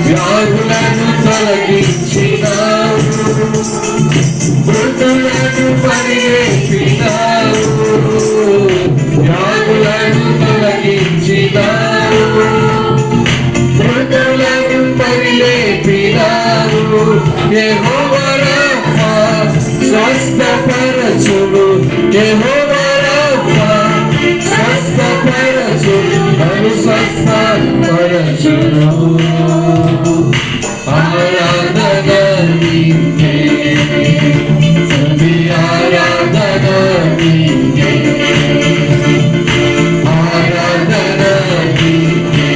వ్యాధులను తొలగించిన మృతులను పరిగెత్తినావు, వ్యాధులను తొలగించినావు, మృతులను పరిగెత్తినావు. యెహోవా రాఫా స్వస్థపరచును, యెహోవా రాఫా స్వస్థపరచును, నన్ను స్వస్థపరచును. ఆరాధన నీకే, స్తుతి ఆరాధన నీకే, ఆరాధన నీకే,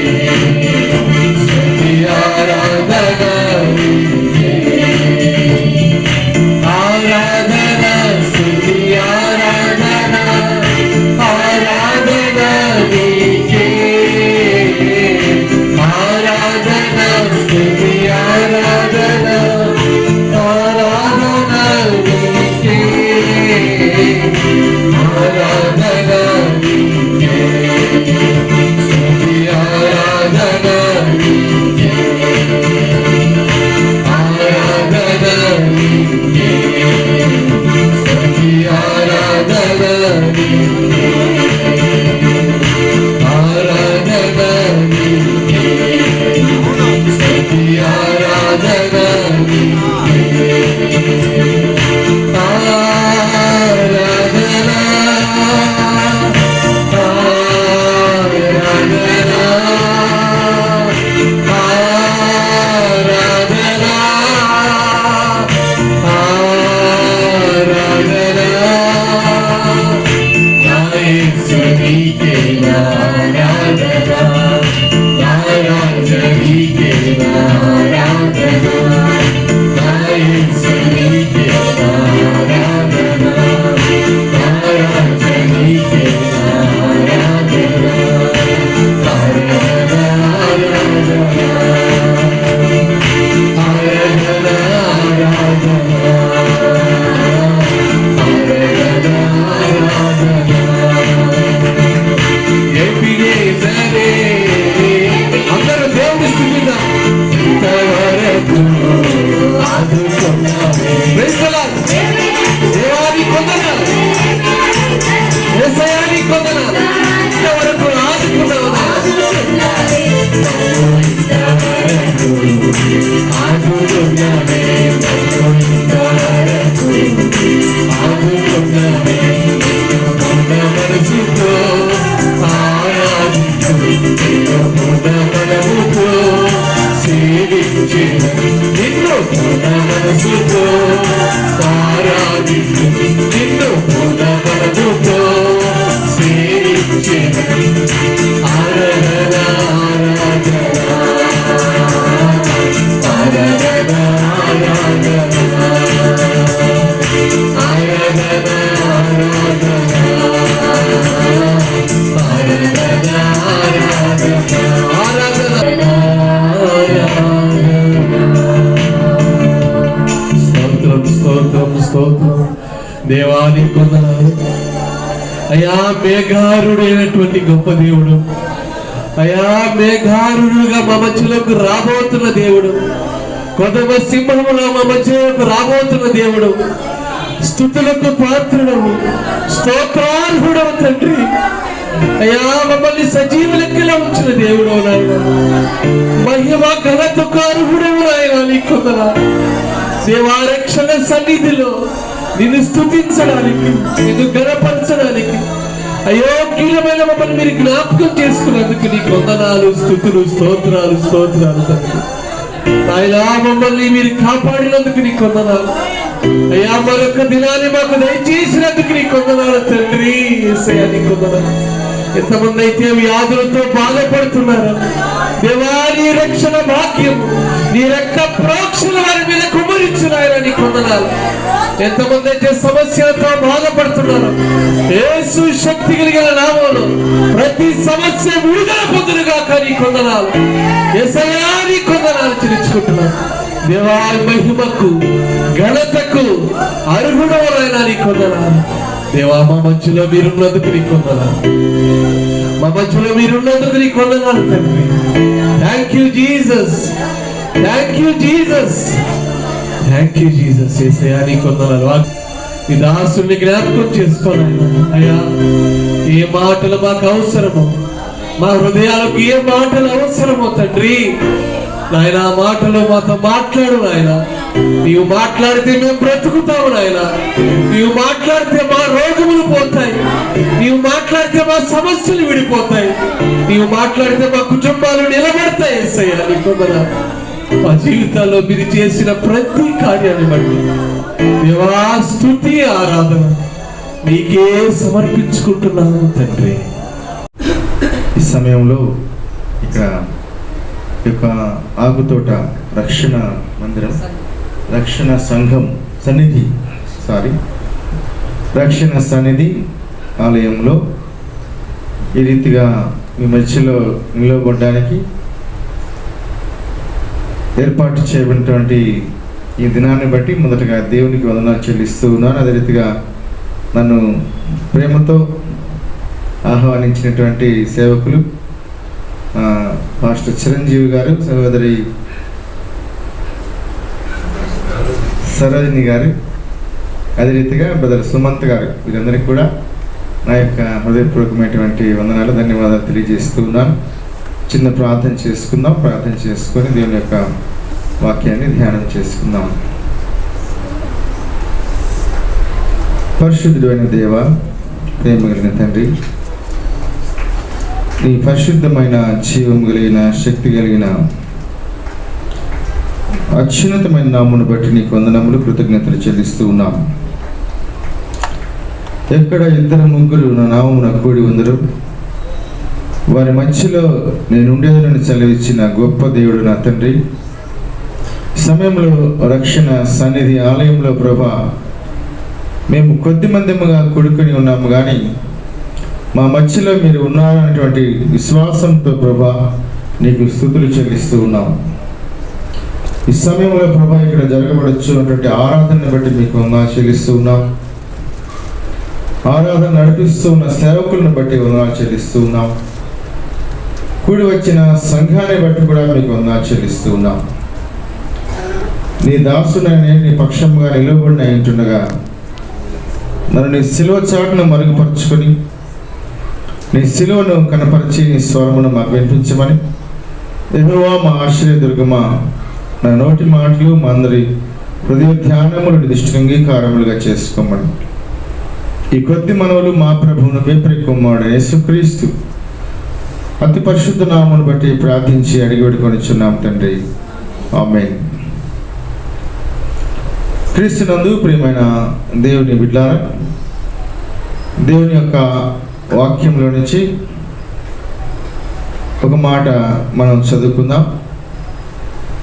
స్తుతి ఆరాధన నీకే, ఆరాధన స్తుతి ఆరాధన, ఆరాధన నీకే, ఆరాధన స్తుతి ఆరాధన, ఆరాధన నీకే, ఆరాధన నీకే, స్తుతి ఆరాధన నీకే, ఆరాధన నీకే, స్తుతి ఆరాధన నీకే, ఆరాధన నీకే, స్తుతి ఆరాధన నీకే, ఆరాధన దేవాని కొందనాలు అయా. మేఘారుడైనటువంటి గొప్ప దేవుడు అయా, మేఘారుడుగా మా మధ్యలోకి రాబోతున్న దేవుడు, కొదవ సింహముగా మా మధ్యలోకి రాబోతున్న దేవుడు, స్తుతులకు పాత్రుడవు, స్తోత్రార్హుడవు తండ్రి. అయ్యా, మమ్మల్ని సజీవ లెక్కలో ఉంచిన దేవుడు నాయన, మహిమ ఘనతకు అర్హుడవు నాయన. నీ కొందనాలు దేవారక్షణ సన్నిధిలో నిన్ను స్తుతించడానికి, నిన్ను గణపరచడానికి అయోగ్య బలహీనమైన మమ్మల్ని మీరు జ్ఞాపకం చేసుకున్నందుకు నీకు వందనాలు, స్తుతులు, స్తోత్రాలు తండ్రి. నాయనా మమ్మల్ని మీరు కాపాడినందుకు నీకు వందనాలు అయ్యా. మరొక దినాన్ని మాకు దయచేసినందుకు నీకు వందనాలు తండ్రి. యేసయ్యా నీకు వందనాలు. ఎంతమంది అయితే వ్యాధులతో బాధపడుతున్నారు దేవా, నీ రక్షణ భాగ్యం, నీ రక్త ప్రోక్షణ వారి మీద కుమ్మరించున్నాయని నీకు వందనాలు. ఎంతమంది అయితే సమస్యలతో బాధపడుతున్నారు యేసు శక్తి కలిగిన నామములో ప్రతి సమస్య విడుదల పొందునుగాక నీకు వందనాలు. యేసయ్యా నీకు వందనాలు చెల్లించుకుంటున్నాను దేవా. మహిమకు ఘనతకు అర్హుడవైనా నీకు వందనాలు దేవా. మా మధ్యలో మీరున్నందుకు నీకు వందనాలు, మా మధ్యలో మీరున్నందుకు నీకు వందనాలు తండ్రి. Thank you Jesus, thank you Jesus, thank you Jesus. యేసయ్యా నీకు వందనాలు. ఈ దాసుని జ్ఞాపకం చేసుకోవాలి అయ్యా. ఏ మాటలు మాకు అవసరమో, మా హృదయాలకు ఏ మాటలు అవసరమో తండ్రి నాయన, ఆ మాటలు మాతో మాట్లాడు నాయన. నీవు మాట్లాడితే మేము బ్రతుకుతాము నాయన. నీవు మాట్లాడితే మా రోగములు పోతాయి, నీవు మాట్లాడితే మా సమస్యలు విడిపోతాయి, నీవు మాట్లాడితే మా కుటుంబాలు నిలబడతాయి. యేసయ్యా నీకు వందనాలు. మా జీవితాల్లో మీరు చేసిన ప్రతి కార్యాన్ని బట్టి దేవా స్తుతి ఆరాధన నీకే సమర్పించుకుంటున్నాను తండ్రి. ఈ సమయంలో ఇక్కడ యొక్క ఆకుతోట రక్షణ మందిరం, రక్షణ సంఘం సన్నిధి రక్షణ సన్నిధి ఆలయంలో ఈ రీతిగా మీ మధ్యలో నిలవబడడానికి ఏర్పాటు చేయబడినటువంటి ఈ దినాన్ని బట్టి మొదటగా దేవునికి వందనాలు చెల్లిస్తూ ఉన్నాను. అదే రీతిగా నన్ను ప్రేమతో ఆహ్వానించినటువంటి సేవకులు పాస్టర్ చిరంజీవి గారు, సహోదరి సరోజిని గారు, అదే రీతిగా బ్రదర్ సుమంత్ గారు, వీరందరికీ కూడా నా యొక్క హృదయపూర్వకమైనటువంటి వందనాలు, ధన్యవాదాలు తెలియజేస్తూ ఉన్నాను. చిన్న ప్రార్థన చేసుకుందాం. ప్రార్థన చేసుకొని దేవుని యొక్క వాక్యాన్ని ధ్యానం చేసుకుందాం. పరిశుద్ధుడు అయిన దేవ, ప్రేమ కలిగిన తండ్రి, నీ పరిశుద్ధమైన జీవం కలిగిన శక్తి కలిగిన అత్యున్నతమైన నామమును బట్టి నీకు వందనములు, కృతజ్ఞతలు చెల్లిస్తూ ఉన్నాం. ఎక్కడ ఇద్దరు ముగ్గురు నా నామమున కూడి ఉందరు వారి మధ్యలో నేను ఉండేదని సెలవిచ్చిన గొప్ప దేవుడు నా తండ్రి. సమయంలో రక్షణ సన్నిధి ఆలయంలో ప్రభా మేము కొద్ది మందిముగా కూడుకొని ఉన్నాము, కానీ మా మధ్యలో మీరు ఉన్నారనేటువంటి విశ్వాసంతో ప్రభా నీకు స్తుతులు చెల్లిస్తూ ఉన్నాం. ఈ సమయంలో ప్రభా ఇక్కడ జరగబడచ్చు అన్నటువంటి ఆరాధనను బట్టి మీకు వందనాలు చెల్లిస్తూ ఉన్నాం. ఆరాధన నడిపిస్తూ ఉన్న సేవకులను బట్టి వందనాలు చెల్లిస్తూ ఉన్నాం. కూడి వచ్చిన సంఘాన్ని బట్టి కూడా మీకు వందనాలు చెల్లిస్తూ ఉన్నాం. నీ దాసునని నీ పక్షంగా నిలబడిన ఉంటుండగా నన్ను నీ సిలువ చాటును మరుగుపరుచుకొని నీ సిలువను కనపరిచి నీ స్వరమును మాకు వినిపించమని, యెహోవా మా ఆశ్రయదుర్గమా, నా నోటి మాటలు మా అందరి హృదయ ధ్యానములు దృష్టి అంగీకారములుగా చేసుకోమని ఈ కొద్ది మనవులు మా ప్రభువును పేపరి కుమారుడు యేసుక్రీస్తు అతి పరిశుద్ధ నామమును బట్టి ప్రార్థించి అడిగి వేడుకొనిచున్నాం తండ్రి, ఆమేన్. క్రీస్తునందు ప్రియమైన దేవుని బిడ్డలారా, దేవుని యొక్క వాక్యంలో నుంచి ఒక మాట మనం చదువుకుందాం.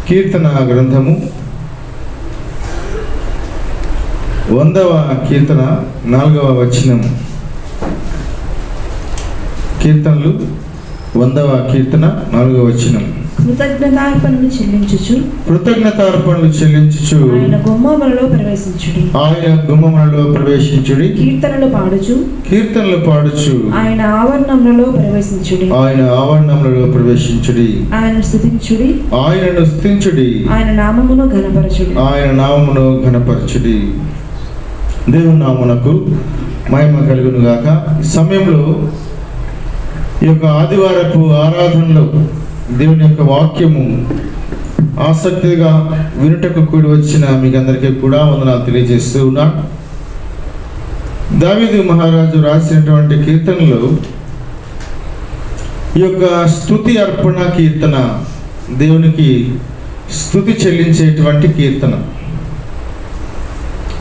కీర్తన గ్రంథము 100వ కీర్తన 4వ వచనం. కీర్తనలు 100వ కీర్తన 4వ వచనం. కృతజ్ఞతార్పణలు చెల్లించుచు ఆయన గుమ్మములలో ప్రవేశించుడి. కీర్తనలు పాడుచు ఆయన ఆవరణములలో ప్రవేశించుడి. ఆయనను స్తుతించుడి. ఆయన నామమును ఘనపరచుడి. దేవుని నామమునకు మహిమ కలుగును గాక. ఈ సమయంలో ఈ యొక్క ఆదివారపు ఆరాధనలో దేవుని యొక్క వాక్యము ఆసక్తిగా వినుటకు కూడి వచ్చిన మీకు అందరికీ కూడా వందనాలు తెలియజేస్తూ ఉన్నాను. దావీదు మహారాజు రాసినటువంటి కీర్తనలో ఈ యొక్క స్తుతి అర్పణ కీర్తన దేవునికి స్తుతి చెల్లించేటువంటి కీర్తన.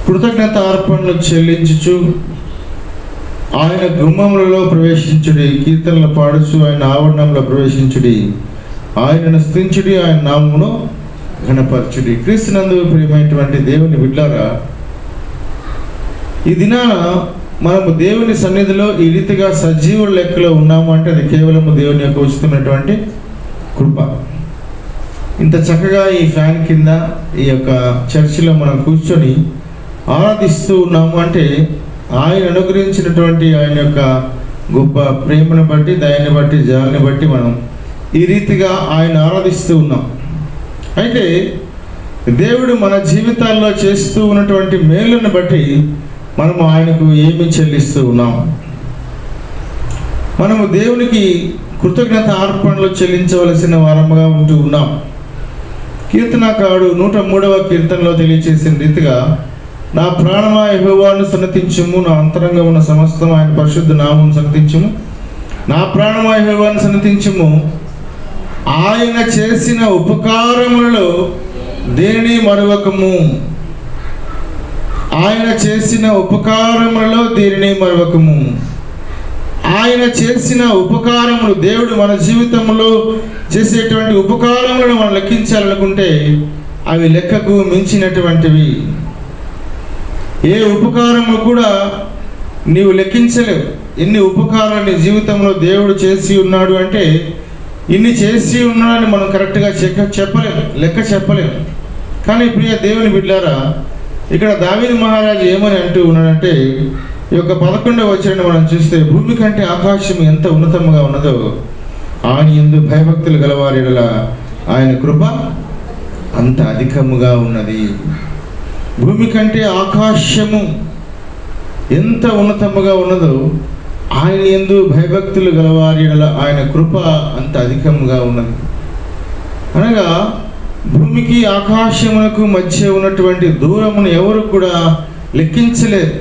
కృతజ్ఞత అర్పణలు చెల్లించుచు ఆయన గుమ్మములలో ప్రవేశించుడి, కీర్తనలు పాడుచు ఆయన ఆవరణంలో ప్రవేశించుడి, ఆయనను స్తుతించుడి, ఆయన నామమును ఘనపరచుడి. క్రీస్తునందు ప్రియమైనటువంటి దేవుని బిడ్డలారా, ఈ దినాన మనము దేవుని సన్నిధిలో ఈ రీతిగా సజీవుల లెక్కలో ఉన్నాము అంటే అది కేవలము దేవుని యొక్క ఉచితమైనటువంటి కృప. ఇంత చక్కగా ఈ ఫ్యాన్ కింద ఈ యొక్క చర్చిలో మనం కూర్చొని ఆరాధిస్తూ ఉన్నాము అంటే ఆయన అనుగ్రహించినటువంటి ఆయన యొక్క గొప్ప ప్రేమను బట్టి, దయని బట్టి, జాలిని బట్టి మనం ఈ రీతిగా ఆయన ఆరాధిస్తూ ఉన్నాం. అయితే దేవుడు మన జీవితాల్లో చేస్తూ ఉన్నటువంటి మేలును బట్టి మనము ఆయనకు ఏమి చెల్లిస్తూ ఉన్నాం? మనము దేవునికి కృతజ్ఞత అర్పణలు చెల్లించవలసిన వారముగా ఉంటూ ఉన్నాం. కీర్తనకారుడు 103వ కీర్తనలో తెలియచేసిన రీతిగా, నా ప్రాణమా యెహోవాను సన్నతించుము, నా అంతరంగమున సమస్తం ఆయన పరిశుద్ధ నామమును సన్నతించుము. నా ప్రాణమా యెహోవాను సన్నతించుము, ఆయన చేసిన ఉపకారములలో దేనిని మరువకము. ఆయన చేసిన ఉపకారములలో దేనిని మరువకము. ఆయన చేసిన ఉపకారములు, దేవుడు మన జీవితంలో చేసేటువంటి ఉపకారములను మనం లెక్కించాలనుకుంటే అవి లెక్కకు మించినటువంటివి. ఏ ఉపకారము కూడా నీవు లెక్కించలేవు. ఎన్ని ఉపకారాలు నీ జీవితంలో దేవుడు చేసి ఉన్నాడు అంటే ఇన్ని చేసి ఉన్నాడని మనం కరెక్ట్గా చెప్పలేము, లెక్క చెప్పలేము. కానీ ప్రియ దేవుని బిడ్డలారా, ఇక్కడ దావీదు మహారాజు ఏమని అంటూ ఉన్నాడంటే, ఈ యొక్క 11వ వచనాన్ని మనం చూస్తే, భూమి కంటే ఆకాశం ఎంత ఉన్నతంగా ఉన్నదో ఆయన యందు భయభక్తులు గలవారి యెడల ఆయన కృప అంత అధికముగా ఉన్నది. భూమి కంటే ఆకాశము ఎంత ఉన్నతముగా ఉన్నదో ఆయన యందు భయభక్తులు గలవారి యెడల ఆయన కృప అంత అధికముగా ఉన్నది. అనగా భూమికి ఆకాశమునకు మధ్య ఉన్నటువంటి దూరమును ఎవరు కూడా లెక్కించలేరు.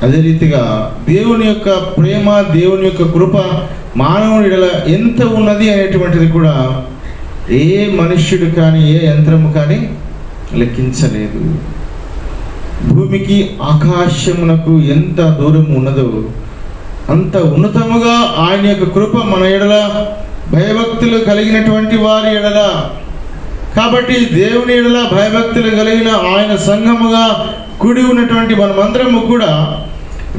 అదే రీతిగా దేవుని యొక్క ప్రేమ, దేవుని యొక్క కృప మానవుని యెడల ఎంత ఉన్నది అనేటువంటిది కూడా ఏ మనుష్యుడు కానీ ఏ యంత్రము కానీ లెక్కించలేదు. భూమికి ఆకాశమునకు ఎంత దూరం ఉన్నదో అంత ఉన్నతముగా ఆయన యొక్క కృప మన యెడల భయభక్తులు కలిగినటువంటి వారి యెడల. కాబట్టి దేవుని యెడల భయభక్తులు కలిగిన ఆయన సంఘముగా కూడి ఉన్నటువంటి మనమందరము కూడా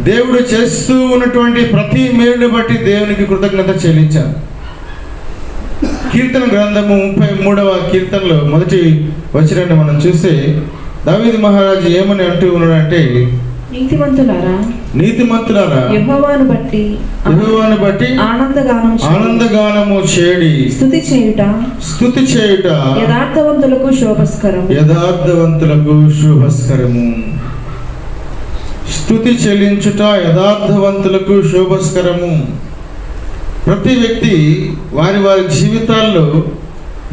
దేవుడు చేస్తూ ఉన్నటువంటి ప్రతి మేలును బట్టి దేవునికి కృతజ్ఞత చెల్లించాలి. కీర్తన గ్రంథము 33వ కీర్తనలో మొదటి వచనాన్ని మనం చూస్తే దావీదు మహారాజు ఏమని అంటూ ఉన్నాడంటే, నీతిమంతులారా యెహోవాను బట్టి ఆనందగానము చేయుడి, స్తుతి చేయుట యథార్థవంతులకు శుభస్కరము. స్తుతి చెల్లించుట యథార్థవంతులకు శుభస్కరము. ప్రతి వ్యక్తి వారి వారి జీవితాల్లో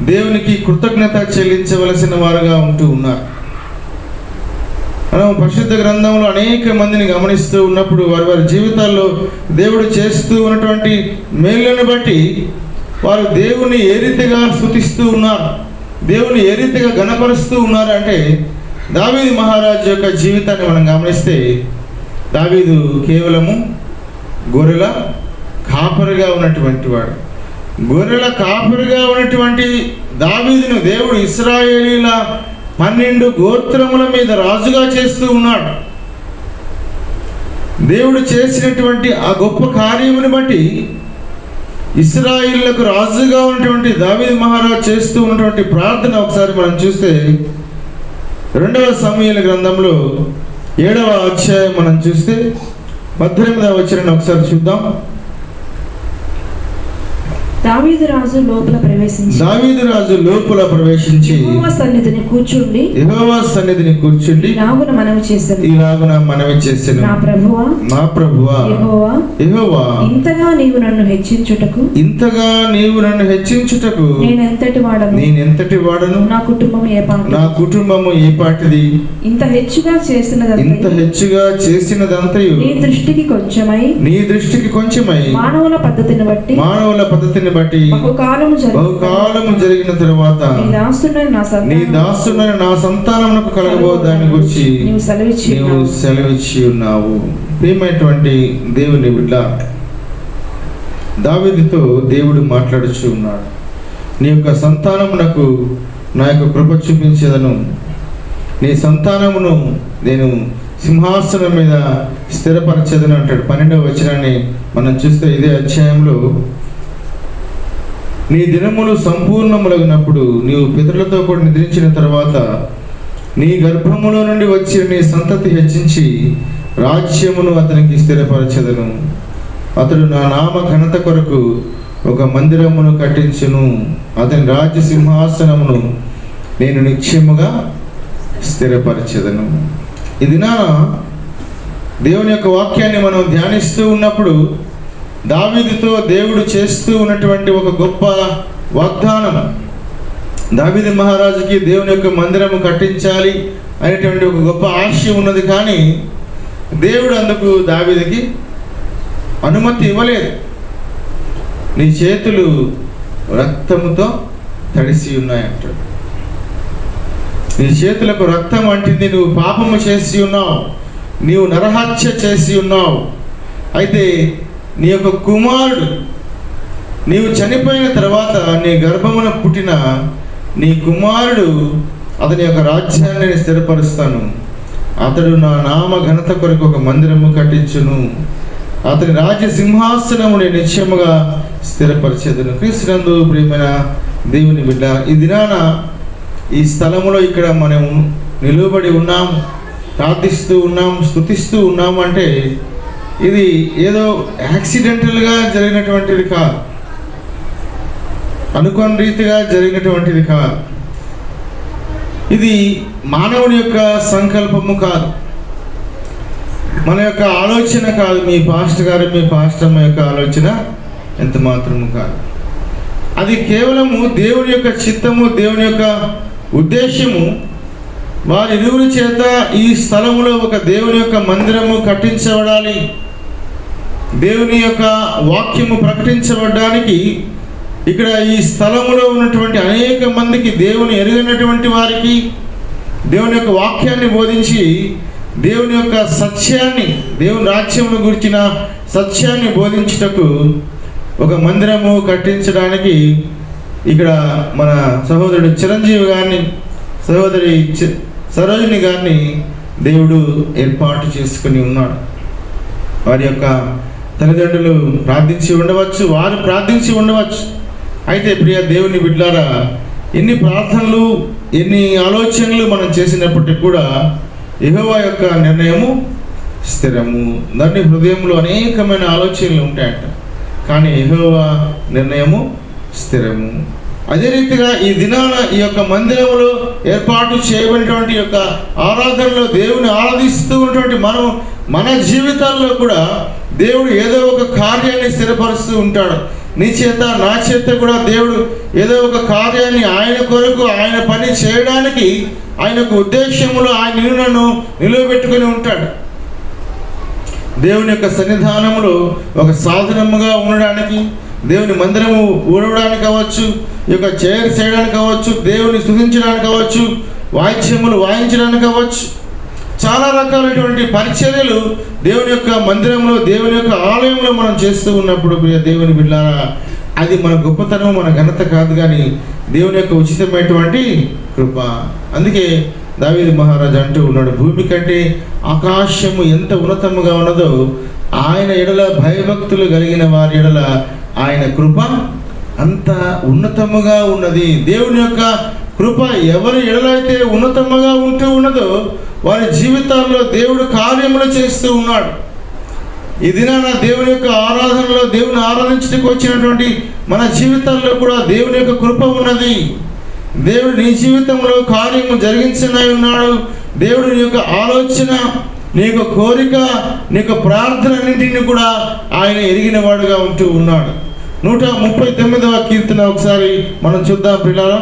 దేవునికి కృతజ్ఞత చెల్లించవలసిన వారుగా ఉంటూ ఉన్నారు. మనం పరిశుద్ధ గ్రంథంలో అనేక మందిని గమనిస్తూ ఉన్నప్పుడు వారి వారి జీవితాల్లో దేవుడు చేస్తూ ఉన్నటువంటి మేలులను బట్టి వారు దేవుని ఏ రీతిగా స్తుతిస్తూ ఉన్నారు, దేవుని ఏ రీతిగా ఘనపరుస్తూ ఉన్నారు అంటే, దావీదు మహారాజు యొక్క జీవితాన్ని మనం గమనిస్తే, దావీదు కేవలము గొర్రెల కాపరిగా ఉన్నటువంటి వాడు. గొర్రెల కాపరిగా ఉన్నటువంటి దావీదును దేవుడు ఇశ్రాయేలీల 12 గోత్రముల మీద రాజుగా చేస్తూ ఉన్నాడు. దేవుడు చేసినటువంటి ఆ గొప్ప కార్యమును బట్టి ఇశ్రాయేలులకు రాజుగా ఉన్నటువంటి దావీదు మహారాజు చేస్తూ ఉన్నటువంటి ప్రార్థన ఒకసారి మనం చూస్తే 2వ సమూయేలు గ్రంథంలో 7వ అధ్యాయం మనం చూస్తే 18వ వచనాన్ని ఒకసారి చూద్దాం. దావీదు రాజు లోపల ప్రవేశించి యెహోవా సన్నిధిని కూర్చుండి ఇలాగున మనవి చేసెను, నా ప్రభువా యెహోవా, ఇంతగా నీవు నన్ను హెచ్చించుటకు నేనెంతటి వాడను, నా కుటుంబము ఏ పాటిది, ఇంత హెచ్చుగా చేసినదంతయు నీ దృష్టికి కొంచెమై మానవుల పద్ధతిని బట్టి బహుకాలము జరిగిన తరువాత నీ దాసుడైన నా సంతానమునకు కలగబో దాని గురించి నీవు సెలవిచ్చి ఉన్నావు. ప్రియమైనటువంటి దేవుని బిడ్డ, దావీదుతో దేవుడు మాట్లాడుచూ ఉన్నాడు. నీ యొక్క సంతానమునకు నా యొక్క కృప చూపించేదను, నీ సంతానమును నేను సింహాసనం మీద స్థిరపరచేదను అంటాడు. 12వ వచనాన్ని మనం చూస్తే ఇదే అధ్యాయంలో, నీ దినములు సంపూర్ణములగినప్పుడు నీవు పితరులతో కూడా నిద్రించిన తర్వాత నీ గర్భములో నుండి వచ్చిన నీ సంతతి హెచ్చించి రాజ్యమును అతనికి స్థిరపరచెదను. అతడు నా నామ ఘనత కొరకు ఒక మందిరమును కట్టించును, అతని రాజ్య సింహాసనమును నేను నిత్యముగా స్థిరపరచెదను. ఇది నా దేవుని యొక్క వాక్యాన్ని మనం ధ్యానిస్తూ ఉన్నప్పుడు దావీదుతో దేవుడు చేస్తూ ఉన్నటువంటి ఒక గొప్ప వాగ్దానం. దావీదు మహారాజుకి దేవుని యొక్క మందిరము కట్టించాలి అనేటువంటి ఒక గొప్ప ఆశయం ఉన్నది, కానీ దేవుడు అందుకు దావీదుకి అనుమతి ఇవ్వలేదు. నీ చేతులు రక్తముతో తడిసి ఉన్నాయంటాడు. నీ చేతులకు రక్తం అంటింది, నువ్వు పాపము చేసి ఉన్నావు, నీవు నరహత్య చేసి ఉన్నావు. అయితే నీ యొక్క కుమారుడు, నీవు చనిపోయిన తర్వాత నీ గర్భమున పుట్టిన నీ కుమారుడు, అతని యొక్క రాజ్యాన్ని నేను స్థిరపరుస్తాను. అతడు నా నామ ఘనత కొరకు ఒక మందిరము కట్టించును, అతని రాజ్య సింహాసనము నేను నిత్యముగా స్థిరపరిచేదను. క్రీస్తునందు ప్రియమైన దేవుని బిడ్డ, ఈ దినాన ఈ స్థలములో ఇక్కడ మనం నిలువబడి ఉన్నాం, ప్రార్థిస్తూ ఉన్నాం, స్తుతిస్తూ ఉన్నాం అంటే ఇది ఏదో యాక్సిడెంటల్గా జరిగినటువంటిది కాదు, అనుకోని రీతిగా జరిగినటువంటిది కాదు. ఇది మానవుని యొక్క సంకల్పము కాదు, మన యొక్క ఆలోచన కాదు, మీ పాస్టర్ గారు మీ పాస్టర్ యొక్క ఆలోచన ఎంత మాత్రము కాదు. అది కేవలము దేవుని యొక్క చిత్తము, దేవుని యొక్క ఉద్దేశము. వారి ఇరువురి చేత ఈ స్థలములో ఒక దేవుని యొక్క మందిరము కట్టించబడాలి, దేవుని యొక్క వాక్యము ప్రకటించబడడానికి ఇక్కడ ఈ స్థలములో ఉన్నటువంటి అనేక మందికి, దేవుని ఎరుగనటువంటి వారికి దేవుని యొక్క వాక్యాన్ని బోధించి దేవుని యొక్క సత్యాన్ని, దేవుని రాజ్యమును గురించిన సత్యాన్ని బోధించుటకు ఒక మందిరము కట్టించడానికి ఇక్కడ మన సహోదరుడు చిరంజీవి గారిని, సహోదరి సరోజిని గారిని దేవుడు ఏర్పాటు చేసుకుని ఉన్నాడు. వారి యొక్క తల్లిదండ్రులు ప్రార్థించి ఉండవచ్చు, వారు ప్రార్థించి ఉండవచ్చు. అయితే ప్రియ దేవుని బిడ్డలారా, ఎన్ని ప్రార్థనలు, ఎన్ని ఆలోచనలు మనం చేసినప్పటికీ కూడా యెహోవా యొక్క నిర్ణయము స్థిరము. దాని హృదయంలో అనేకమైన ఆలోచనలు ఉంటాయంట, కానీ యెహోవా నిర్ణయము స్థిరము. అదే రీతిగా ఈ దినాన ఈ యొక్క మందిరములో ఏర్పాటు చేయబడినటువంటి యొక్క ఆరాధనలో దేవుని ఆరాధిస్తూ ఉన్నటువంటి మనం మన జీవితాల్లో కూడా దేవుడు ఏదో ఒక కార్యాన్ని స్థిరపరుస్తూ ఉంటాడు. నీ చేత నా చేత కూడా దేవుడు ఏదో ఒక కార్యాన్ని ఆయన కొరకు, ఆయన పని చేయడానికి, ఆయనకు ఉద్దేశములో ఆయన నిన్ను నిలువబెట్టుకుని ఉంటాడు. దేవుని యొక్క సన్నిధానములో ఒక సాధనముగా ఉండడానికి, దేవుని మందిరము ఊడవడానికి కావచ్చు, ఈ యొక్క చైర్ చేయడానికి కావచ్చు, దేవుని స్తుతించడానికి కావచ్చు, వాయిద్యములు వాయించడానికి కావచ్చు, చాలా రకాలైనటువంటి పరిచర్యలు దేవుని యొక్క మందిరంలో, దేవుని యొక్క ఆలయంలో మనం చేస్తూ ఉన్నప్పుడు ప్రియ దేవుని బిడ్డలారా, అది మన గొప్పతనం, మన ఘనత కాదు, కానీ దేవుని యొక్క ఉచితమైనటువంటి కృప. అందుకే దావీదు మహారాజు అంటూ ఉన్నాడు, భూమి కంటే ఆకాశము ఎంత ఉన్నతముగా ఉన్నదో ఆయన ఎడల భయభక్తులు కలిగిన వారి ఎడల ఆయన కృప అంత ఉన్నతముగా ఉన్నది. దేవుని యొక్క కృప ఎవరి ఎడలైతే ఉన్నతముగా ఉంటూ ఉన్నదో వారి జీవితాల్లో దేవుడు కార్యములు చేస్తూ ఉన్నాడు. ఈ దినాన దేవుని యొక్క ఆరాధనలో మందిరంలో దేవుని ఆరాధించడానికి వచ్చినటువంటి మన జీవితాల్లో కూడా దేవుని యొక్క కృప ఉన్నది. దేవుడు నీ జీవితంలో కార్యము జరిగించనై ఉన్నాడు. దేవుడు నీ యొక్క ఆలోచన, నీ యొక్క కోరిక, నీ యొక్క ప్రార్థన అన్నింటినీ కూడా ఆయన ఎరిగిన వాడుగా ఉంటూ ఉన్నాడు. 139వ కీర్తన ఒకసారి మనం చూద్దాం పిల్లల.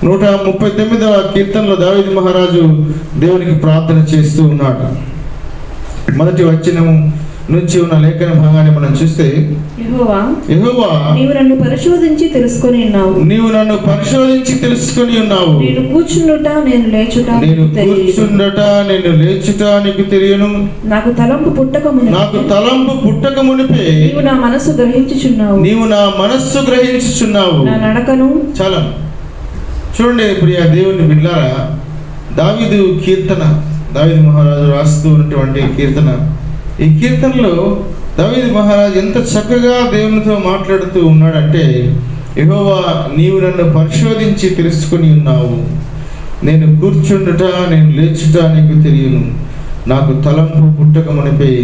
139వ కీర్తనలో దావీదు మహారాజు దేవునికి ప్రార్థన చేస్తూ ఉన్నాడు. మొదటి వచనం నుంచి ఉన్న లేఖన భాగాన్ని మనం చూస్తే, యెహోవా యెహోవా నీవు నన్ను పరిశోధించి తెలుసుకొని ఉన్నావు. నీవు నన్ను పరిశోధించి తెలుసుకొని ఉన్నావు. నేను కూర్చుండుట నేను లేచుట నేను నీకు తెలియదు. కూర్చుండట నేను లేచుట నీకు తెలియను. నాకు తలంపు పుట్టక మునిపే నీవు నా మనస్సు గ్రహించుచున్నావు. నీవు నా మనస్సు గ్రహించుచున్నావు. నా నడకను చాలా చూడండి ప్రియ దేవుని బిడ్డలారా, దావీదు కీర్తన, దావీదు మహారాజు రాస్తూ ఉన్నటువంటి కీర్తన. ఈ కీర్తనలో దావీదు మహారాజు ఎంత చక్కగా దేవునితో మాట్లాడుతూ ఉన్నాడంటే, యెహోవా నీవు నన్ను పరిశోధించి తెలుసుకొని ఉన్నావు. నేను కూర్చుండుట నేను లేచుట నీకు తెలియను. నాకు తలంపు పుట్టక మునిపై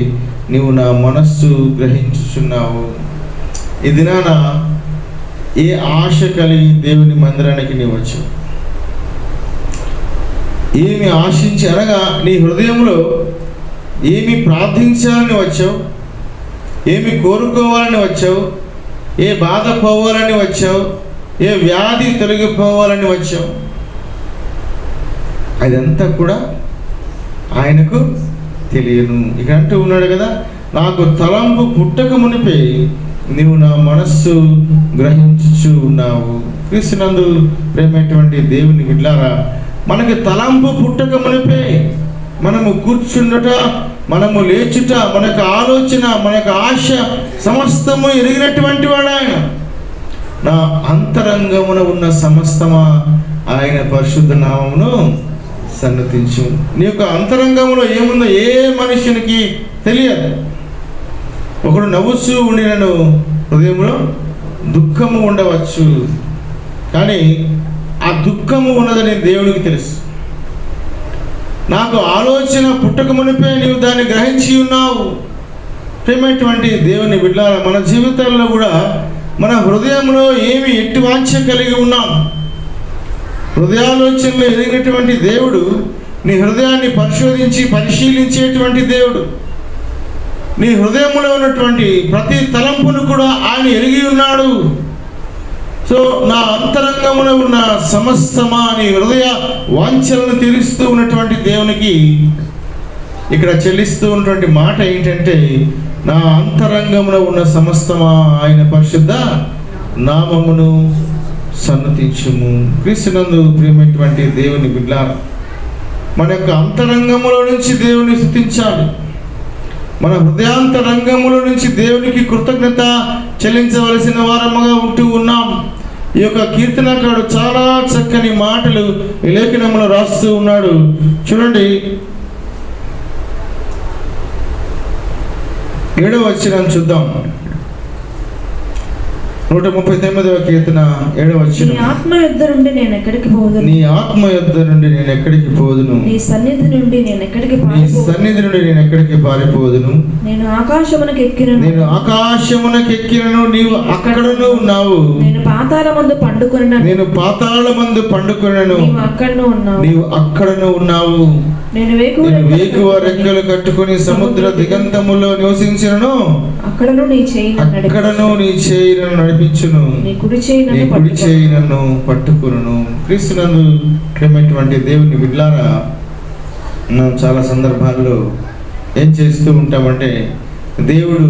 నీవు నా మనస్సు గ్రహించుచున్నావు. ఈ దినాన ఏ ఆశ కలిగి దేవుని మందిరానికి నీవు వచ్చావు? ఏమి ఆశించి, అనగా నీ హృదయంలో ఏమి ప్రార్థించాలని వచ్చావు? ఏమి కోరుకోవాలని వచ్చావు? ఏ బాధ పోవాలని వచ్చావు? ఏ వ్యాధి తొలగిపోవాలని వచ్చావు? అదంతా కూడా ఆయనకు తెలియను. ఇక అంటూ ఉన్నాడు కదా, నాకు తలంపు పుట్టక మునిపే నీవు నా మనస్సు గ్రహించుచు ఉన్నావు. క్రీస్తునందు ప్రేమైనటువంటి దేవుని బిడ్డలారా, మనకి తలంపు పుట్టక మునిపే మనము కూర్చుండుట, మనము లేచుట, మనకు ఆలోచన, మనకు ఆశ సమస్తము ఎరిగినటువంటి వాడు ఆయన. నా అంతరంగమున ఉన్న సమస్తమా ఆయన పరిశుద్ధ నామమును సన్నతించు. నీ యొక్క అంతరంగంలో ఏముందో ఏ మనుషునికి తెలియదు. ఒకడు నవ్వుచూ ఉండినను హృదయంలో దుఃఖము ఉండవచ్చు, కానీ ఆ దుఃఖము ఉన్నదని దేవుడికి తెలుసు. నాకు ఆలోచన పుట్టక మునిపే నీవు దాన్ని గ్రహించి ఉన్నావు. ప్రేమైనటువంటి దేవుని బిడ్డలారా, మన జీవితాల్లో కూడా మన హృదయంలో ఏమి ఎట్టి వాంఛ కలిగి ఉన్నాం? హృదయాలోచనలో ఎదిగినటువంటి దేవుడు నీ హృదయాన్ని పరిశీలించేటువంటి దేవుడు. నీ హృదయంలో ఉన్నటువంటి ప్రతి తలంపును కూడా ఆయన ఎరిగి ఉన్నాడు. సో నా అంతరంగమున ఉన్న సమస్తమా నీ హృదయ వాంఛలను తీరుస్తూ ఉన్నటువంటి దేవునికి ఇక్కడ చెల్లిస్తూ ఉన్నటువంటి మాట ఏంటంటే, నా అంతరంగమున ఉన్న సమస్తమా ఆయన పరిశుద్ధ నామమును సన్నతించుము. క్రీస్తునందు ప్రియమైనటువంటి దేవుని బిడ్డలారా, మన యొక్క అంతరంగములో నుంచి దేవుని స్తుతించాలి. మన హృదయాంతరంగములో నుంచి దేవునికి కృతజ్ఞత చెల్లించవలసిన వారముగా ఉంటూ ఉన్నాం. ఈ యొక్క కీర్తనకారుడు చాలా చక్కని మాటలు ఈ లేఖనములో రాస్తూ ఉన్నాడు. చూడండి, 7వ వచనం చూద్దాం. 139వ కీర్తన 7వ వచనం. నీ ఆత్మ యొద్ద నుండి నేను ఎక్కడికి పోదును? నీ ఆత్మ యొద్ద నుండి నేను ఎక్కడికి పోదును? నీ సన్నిధి నుండి నేను ఎక్కడికి నీ సన్నిధి నుండి నేను ఎక్కడికి పారిపోదును? నేను ఆకాశమునకు ఎక్కినను నీవు అక్కడను ఉన్నావు. నేను పాతాళమందు పండుకొనను నీవు అక్కడను ఉన్నావు. నేను వేకువ రెక్కలు కట్టుకుని సముద్ర దిగంతములో నివసించినను అక్కడను నీ చేయిను నడిపించును. నీ కుడి చేయి నన్ను పట్టుకును. క్రీస్తునందు ప్రేమైనటువంటి దేవుని బిడ్డలారా, మనం చాలా సందర్భాల్లో ఏం చేస్తూ ఉంటామంటే, దేవుడు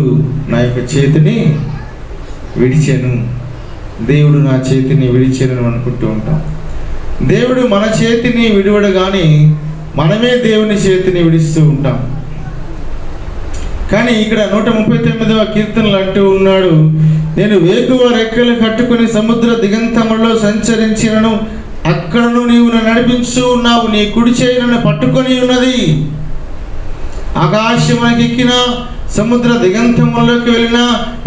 నా యొక్క చేతిని విడిచాను, దేవుడు నా చేతిని విడిచాను అనుకుంటూ ఉంటాం. దేవుడు మన చేతిని విడివడు, కానీ మనమే దేవుని చేతిని విడిస్తూ ఉంటాం. కానీ ఇక్కడ 139వ కీర్తనలు అంటూ ఉన్నాడు, నేను వేకువ రెక్కలు కట్టుకుని సముద్ర దిగంతములో సంచరించినను అక్కడను నీవు నన్ను నడిపించు ఉన్నావు. నీ కుడి చేయి నన్ను పట్టుకొని ఉన్నది. ఆకాశమునకు ఎక్కిన సముద్ర దిగంతములోకి వెళ్ళిన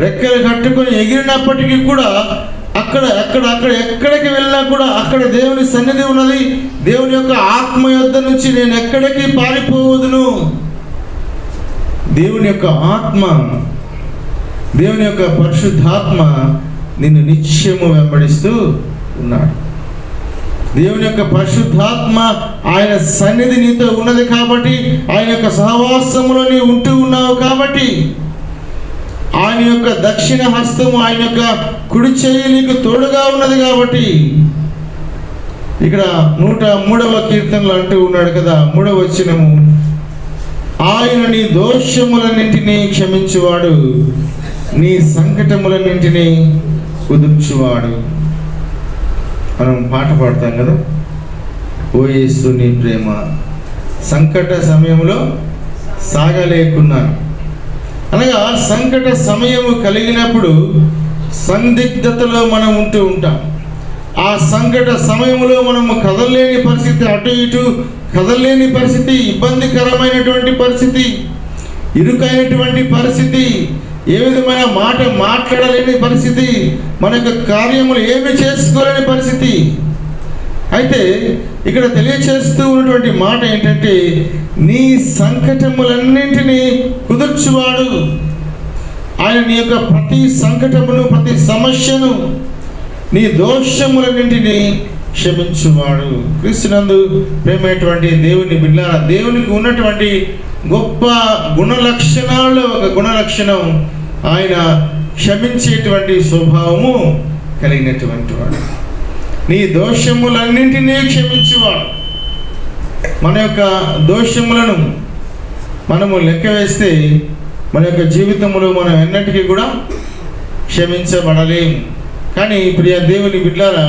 రెక్కలు కట్టుకొని ఎగిరినప్పటికీ కూడా అక్కడ ఎక్కడికి వెళ్ళినా కూడా అక్కడ దేవుని సన్నిధి ఉన్నది. దేవుని యొక్క ఆత్మ యొద్ద నుంచి నేను ఎక్కడికి పారిపోవదును. దేవుని యొక్క ఆత్మ దేవుని యొక్క పరిశుద్ధాత్మ నిన్ను నిత్యము వెంబడిస్తూ ఉన్నాడు. దేవుని యొక్క పరిశుద్ధాత్మ ఆయన సన్నిధి నీతో ఉన్నది కాబట్టి, ఆయన యొక్క సహవాసములో నీవు ఉంటూ ఉన్నావు కాబట్టి, ఆయన యొక్క దక్షిణ హస్తము, ఆయన యొక్క కుడి చెయ్యి నీకు తోడుగా ఉన్నది కాబట్టి, ఇక్కడ 103వ కీర్తనలు అంటూ ఉన్నాడు కదా, 3వ వచనము, ఆయన నీ దోషములన్నింటినీ క్షమించువాడు, నీ సంకటములన్నింటినీ కుదుర్చువాడు. మనం పాట పాడతాం కదా, ఓ యేసు నీ ప్రేమ సంకట సమయంలో సాగలేకున్నాను. అనగా సంకట సమయము కలిగినప్పుడు సందిగ్ధతలో మనం ఉంటూ ఉంటాం. ఆ సంకట సమయంలో మనము కదలలేని పరిస్థితి, అటు ఇటు కదలలేని పరిస్థితి, ఇబ్బందికరమైనటువంటి పరిస్థితి, ఇరుకైనటువంటి పరిస్థితి, ఏ విధమైన మాట మాట్లాడలేని పరిస్థితి, మన యొక్క కార్యములు ఏమి చేసుకోలేని పరిస్థితి. అయితే ఇక్కడ తెలియచేస్తూ ఉన్నటువంటి మాట ఏంటంటే, నీ సంకటములన్నింటినీ కుదుర్చువాడు. ఆయన నీ యొక్క ప్రతి సంకటమును, ప్రతి సమస్యను, నీ దోషములన్నింటినీ క్షమించువాడు. క్రీస్తునందు ప్రేమైనటువంటి దేవుని బిడ్డలారా, దేవునికి ఉన్నటువంటి గొప్ప గుణ లక్షణాల్లో ఒక గుణ లక్షణం ఆయన క్షమించేటువంటి స్వభావము కలిగినటువంటి వాడు. నీ దోషములన్నింటినీ క్షమించువాడు. మన యొక్క దోషములను మనము లెక్క వేస్తే మన యొక్క జీవితంలో మనం ఎన్నటికీ కూడా క్షమించబడలేము. కానీ ప్రియ దేవుని బిడ్డలారా,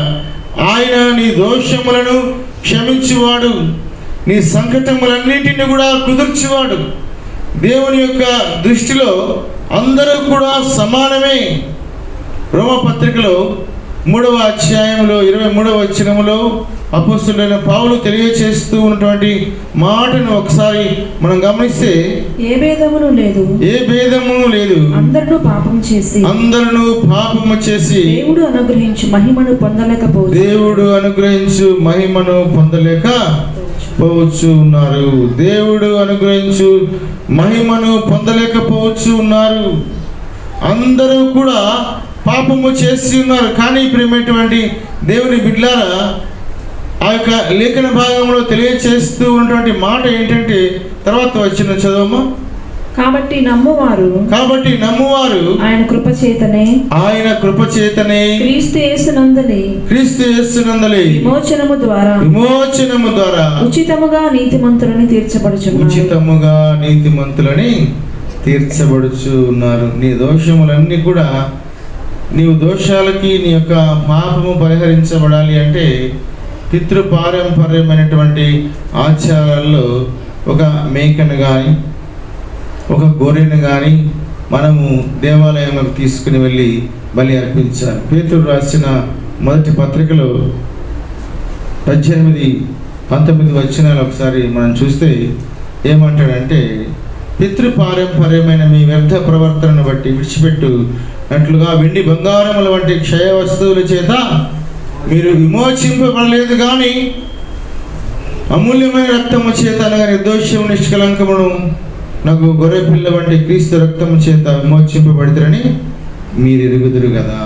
ఆయన నీ దోషములను క్షమించువాడు, నీ సంకటములన్నింటినీ కూడా కుదుర్చువాడు. దేవుని యొక్క దృష్టిలో అందరూ కూడా సమానమే. రోమపత్రికలో 3వ అధ్యాయంలో 23వ వచనములో అపోస్తలుడైన పౌలు తెలియచేస్తూ ఉన్నటువంటి మాటను ఒకసారి మనం గమనిస్తే, ఏ భేదమును లేదు, ఏ భేదమును లేదు, అందరూ పాపము చేసి దేవుడు అనుగ్రహించు మహిమను పొందలేకపోవచ్చు ఉన్నారు. దేవుడు అనుగ్రహించు మహిమను పొందలేకపోవచ్చు ఉన్నారు. అందరూ కూడా పాపము చేసి ఉన్నారు. కానీ ప్రియమైనటువంటి దేవుని బిడ్డలారా, ఆ యొక్క లేఖన భాగంలో తెలియచేస్తూ ఉన్నటువంటి మాట ఏంటంటే, తర్వాత వచ్చిన చదవము, కాబట్టి నమ్మువారు ఆయన కృపచేతనే క్రీస్తు యేసునందలి విమోచనము ద్వారా ఉచితముగా నీతిమంతులని తీర్చబడుచు ఉన్నారు. నీ దోషములన్నీ కూడా, నీవు దోషాలకి నీ యొక్క పాపము పరిహరించబడాలి అంటే పితృపారంపర్యమైనటువంటి ఆచారాల్లో ఒక మేకను కానీ ఒక గొర్రెను కానీ మనము దేవాలయంలోకి తీసుకుని వెళ్ళి బలి అర్పించాలి. పేతురు రాసిన మొదటి పత్రికలో 18-19 వచనాలు ఒకసారి మనం చూస్తే ఏమంటాడంటే, పితృపారంపర్యమైన మీ వ్యర్థ ప్రవర్తనను బట్టి విడిచిపెట్టునట్లుగా వెండి బంగారముల వంటి క్షయ వస్తువుల చేత మీరు విమోచింపబడలేదు, కానీ అమూల్యమైన రక్తము చేత అనగా నిర్దోషము నిష్కలంకమును నాకు గొర్రె పిల్ల వంటి క్రీస్తు రక్తము చేత విమోచింపబడితరని మీరు ఎరుగుదురు కదా.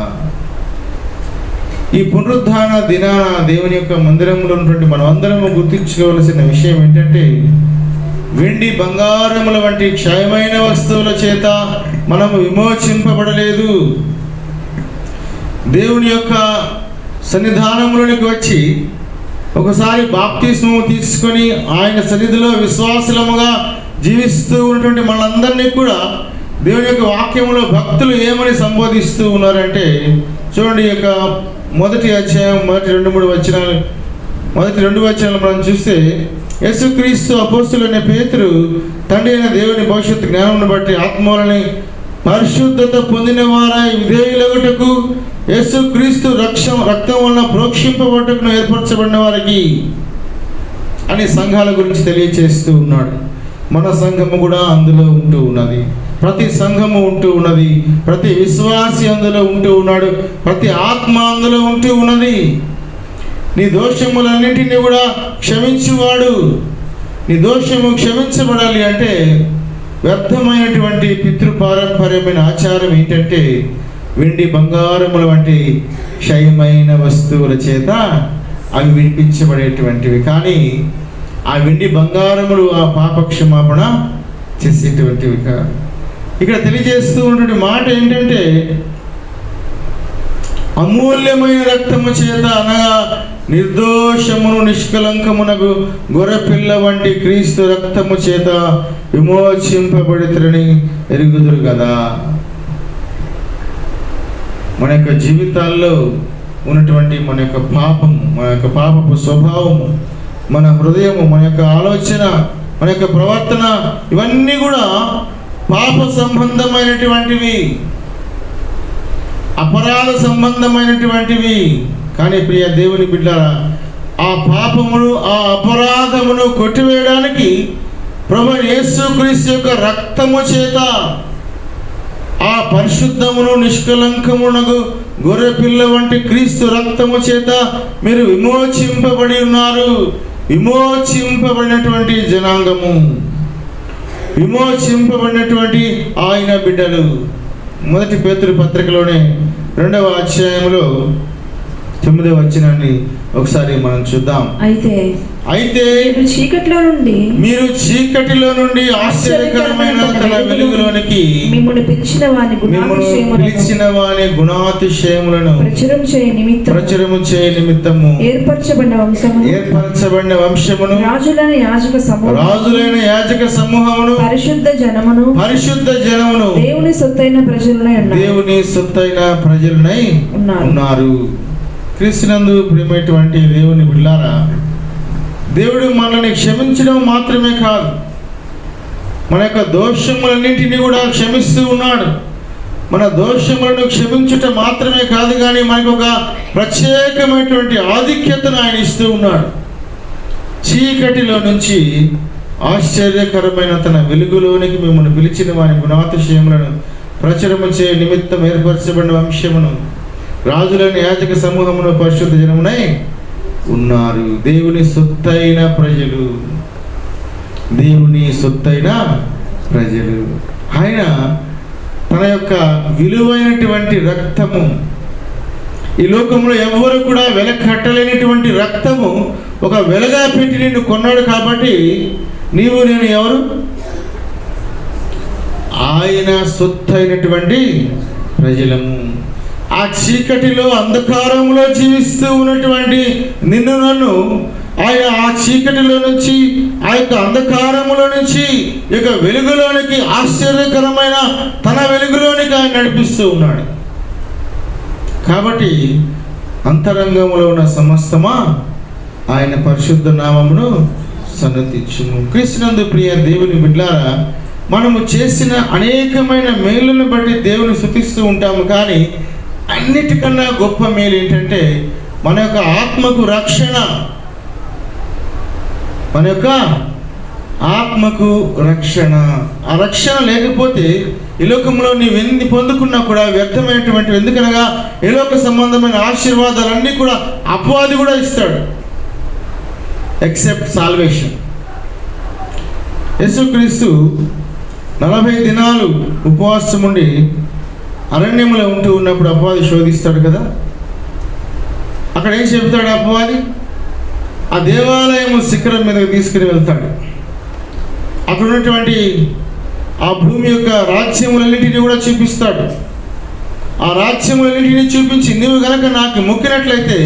ఈ పునరుద్ధాన దినాన దేవుని యొక్క మందిరంలో ఉన్నటువంటి మనమందరము గుర్తించుకోవలసిన విషయం ఏంటంటే, వెండి బంగారముల వంటి క్షయమైన వస్తువుల చేత మనము విమోచింపబడలేదు. దేవుని యొక్క సన్నిధానంలోనికి వచ్చి ఒకసారి బాప్తిస్మము తీసుకొని ఆయన సన్నిధిలో విశ్వాసముగా జీవిస్తూ ఉన్నటువంటి మనందరినీ కూడా దేవుని యొక్క వాక్యంలో భక్తులు ఏమని సంబోధిస్తూ ఉన్నారంటే, చూడండి, ఈ యొక్క మొదటి అధ్యాయం మొదటి 2-3 వచనాలు మనం చూస్తే, యేసుక్రీస్తు అపోస్తులైన పేతురు తండ్రి అయిన దేవుని భవిష్యత్తు జ్ఞానం బట్టి ఆత్మలని పరిశుద్ధత పొందిన వారై విధేయులగుటకు యేసుక్రీస్తు రక్తం వలన ప్రోక్షింపబట్టుకును ఏర్పరచబడిన వారికి అని సంఘాల గురించి తెలియచేస్తూ ఉన్నాడు. మన సంఘము కూడా అందులో ఉంటూ ఉన్నది. ప్రతి సంఘము ఉంటూ ఉన్నది. ప్రతి విశ్వాసి అందులో ఉంటూ ఉన్నాడు. ప్రతి ఆత్మ అందులో ఉంటూ ఉన్నది. నీ దోషములన్నింటినీ కూడా క్షమించువాడు. నీ దోషము క్షమించబడాలి అంటే వ్యర్థమైనటువంటి పితృపారంపర్యమైన ఆచారం ఏంటంటే వెండి బంగారముల వంటి క్షయమైన వస్తువుల చేత అవి విడిపించబడేటువంటివి. కానీ ఆ వెండి బంగారములు ఆ పాప క్షమాపణ చేసేటువంటివి కాదు. ఇక్కడ తెలియజేస్తూ ఉన్నటువంటి మాట ఏంటంటే అమూల్యమైన రక్తము చేత అనగా నిర్దోషమును నిష్కలంకమునకు గొర్రెపిల్ల వంటి క్రీస్తు రక్తము చేత విమోచింపబడితరని ఎరుగుదురు కదా. మన యొక్క జీవితాల్లో ఉన్నటువంటి మన యొక్క పాపము, మన యొక్క పాపపు స్వభావము, మన హృదయము, మన యొక్క ఆలోచన, మన యొక్క ప్రవర్తన, ఇవన్నీ కూడా పాప సంబంధమైనటువంటివి, అపరాధ సంబంధమైనటువంటివి. కానీ ప్రియ దేవుని బిడ్డలారా, ఆ పాపమును, ఆ అపరాధమును కొట్టివేయడానికి ప్రభు యేసుక్రీస్తు యొక్క రక్తము చేత, ఆ పరిశుద్ధమును నిష్కలంకమునకు గొర్రెపిల్ల వంటి క్రీస్తు రక్తము చేత మీరు విమోచింపబడి ఉన్నారు. విమోచింపబడినటువంటి జనాంగము, విమోచింపబడినటువంటి ఆయన బిడ్డలు. మొదటి పేతురు పత్రికలోనే 2వ అధ్యాయంలో 9వ వచనాన్ని ఒకసారి మనం చూద్దాం. అయితే మీరు చీకటిలో నుండి ఆశ్చర్యకరమైన తన వెలుగులోనికి మిమ్మల్ని పిలిచిన వాని గుణాతిశయములను ప్రచురము చేయ నిమిత్తము ఏర్పరచబడిన వంశమును రాజులైన యాజక సమూహమును పరిశుద్ధ జనమును దేవుని సొత్తైన ప్రజలనై ఉన్నారు. క్రీస్తునందు ప్రియమైనటువంటి దేవుని బిడ్డలారా, దేవుడు మనల్ని క్షమించడం మాత్రమే కాదు, మన యొక్క దోషములన్నింటినీ కూడా క్షమిస్తూ ఉన్నాడు. మన దోషములను క్షమించుట మాత్రమే కాదు, కానీ మనకు ఒక ప్రత్యేకమైనటువంటి ఆధిక్యతను ఆయన ఇస్తూ ఉన్నాడు. చీకటిలో నుంచి ఆశ్చర్యకరమైన తన వెలుగులోనికి మిమ్మల్ని పిలిచిన వారి గుణాతిశయములను ప్రచురము చే నిమిత్తం ఏర్పరచబడిన వంశమును రాజులైన యాజక సమూహమును పరిశుద్ధ జనమునై ఉన్నారు. దేవుని సొత్తైన ప్రజలు, దేవుని సొత్తైన ప్రజలు. ఆయన తన యొక్క విలువైనటువంటి రక్తము, ఈ లోకంలో ఎవరు కూడా వెలకట్టలేనటువంటి రక్తము ఒక వెలగా పెట్టి నిన్ను కొన్నాడు. కాబట్టి నీవు నేను ఎవరు? ఆయన సొత్తైనటువంటి ప్రజలము. ఆ చీకటిలో అంధకారంలో జీవిస్తూ ఉన్నటువంటి నిన్ను నన్ను ఆయన ఆ చీకటిలో నుంచి, ఆ యొక్క అంధకారములో నుంచి ఈ యొక్క వెలుగులోనికి, ఆశ్చర్యకరమైన తన వెలుగులోనికి ఆయన నడిపిస్తూ ఉన్నాడు. కాబట్టి అంతరంగంలో ఉన్న సమస్తమా ఆయన పరిశుద్ధ నామమును సన్నతించును. క్రీస్తునందు ప్రియ దేవుని బిడ్డలారా, మనము చేసిన అనేకమైన మేలులను బట్టి దేవుని స్తుతిస్తూ ఉంటాము. కానీ అన్నిటికన్నా గొప్ప మేలు ఏంటంటే మన యొక్క ఆత్మకు రక్షణ. మన యొక్క ఆత్మకు రక్షణ. ఆ రక్షణ లేకపోతే ఈ లోకంలో నీవు ఎన్ని పొందుకున్నా కూడా వ్యర్థమైనటువంటి. ఎందుకనగా ఈ లోక సంబంధమైన ఆశీర్వాదాలన్నీ కూడా అపవాది కూడా ఇస్తాడు, ఎక్సెప్ట్ సాల్వేషన్. యేసుక్రీస్తు 40 దినాలు ఉపవాసం ఉండి అరణ్యంలో ఉంటూ ఉన్నప్పుడు అపవాది శోధిస్తాడు కదా. అక్కడ ఏం చెప్తాడు అపవాది? ఆ దేవాలయం శిఖరం మీదకి తీసుకుని వెళ్తాడు. అక్కడ ఉన్నటువంటి ఆ భూమి యొక్క రాజ్యములన్నింటినీ కూడా చూపిస్తాడు. ఆ రాజ్యములన్నింటినీ చూపించి నీవు కనుక నాకు మొక్కినట్లయితే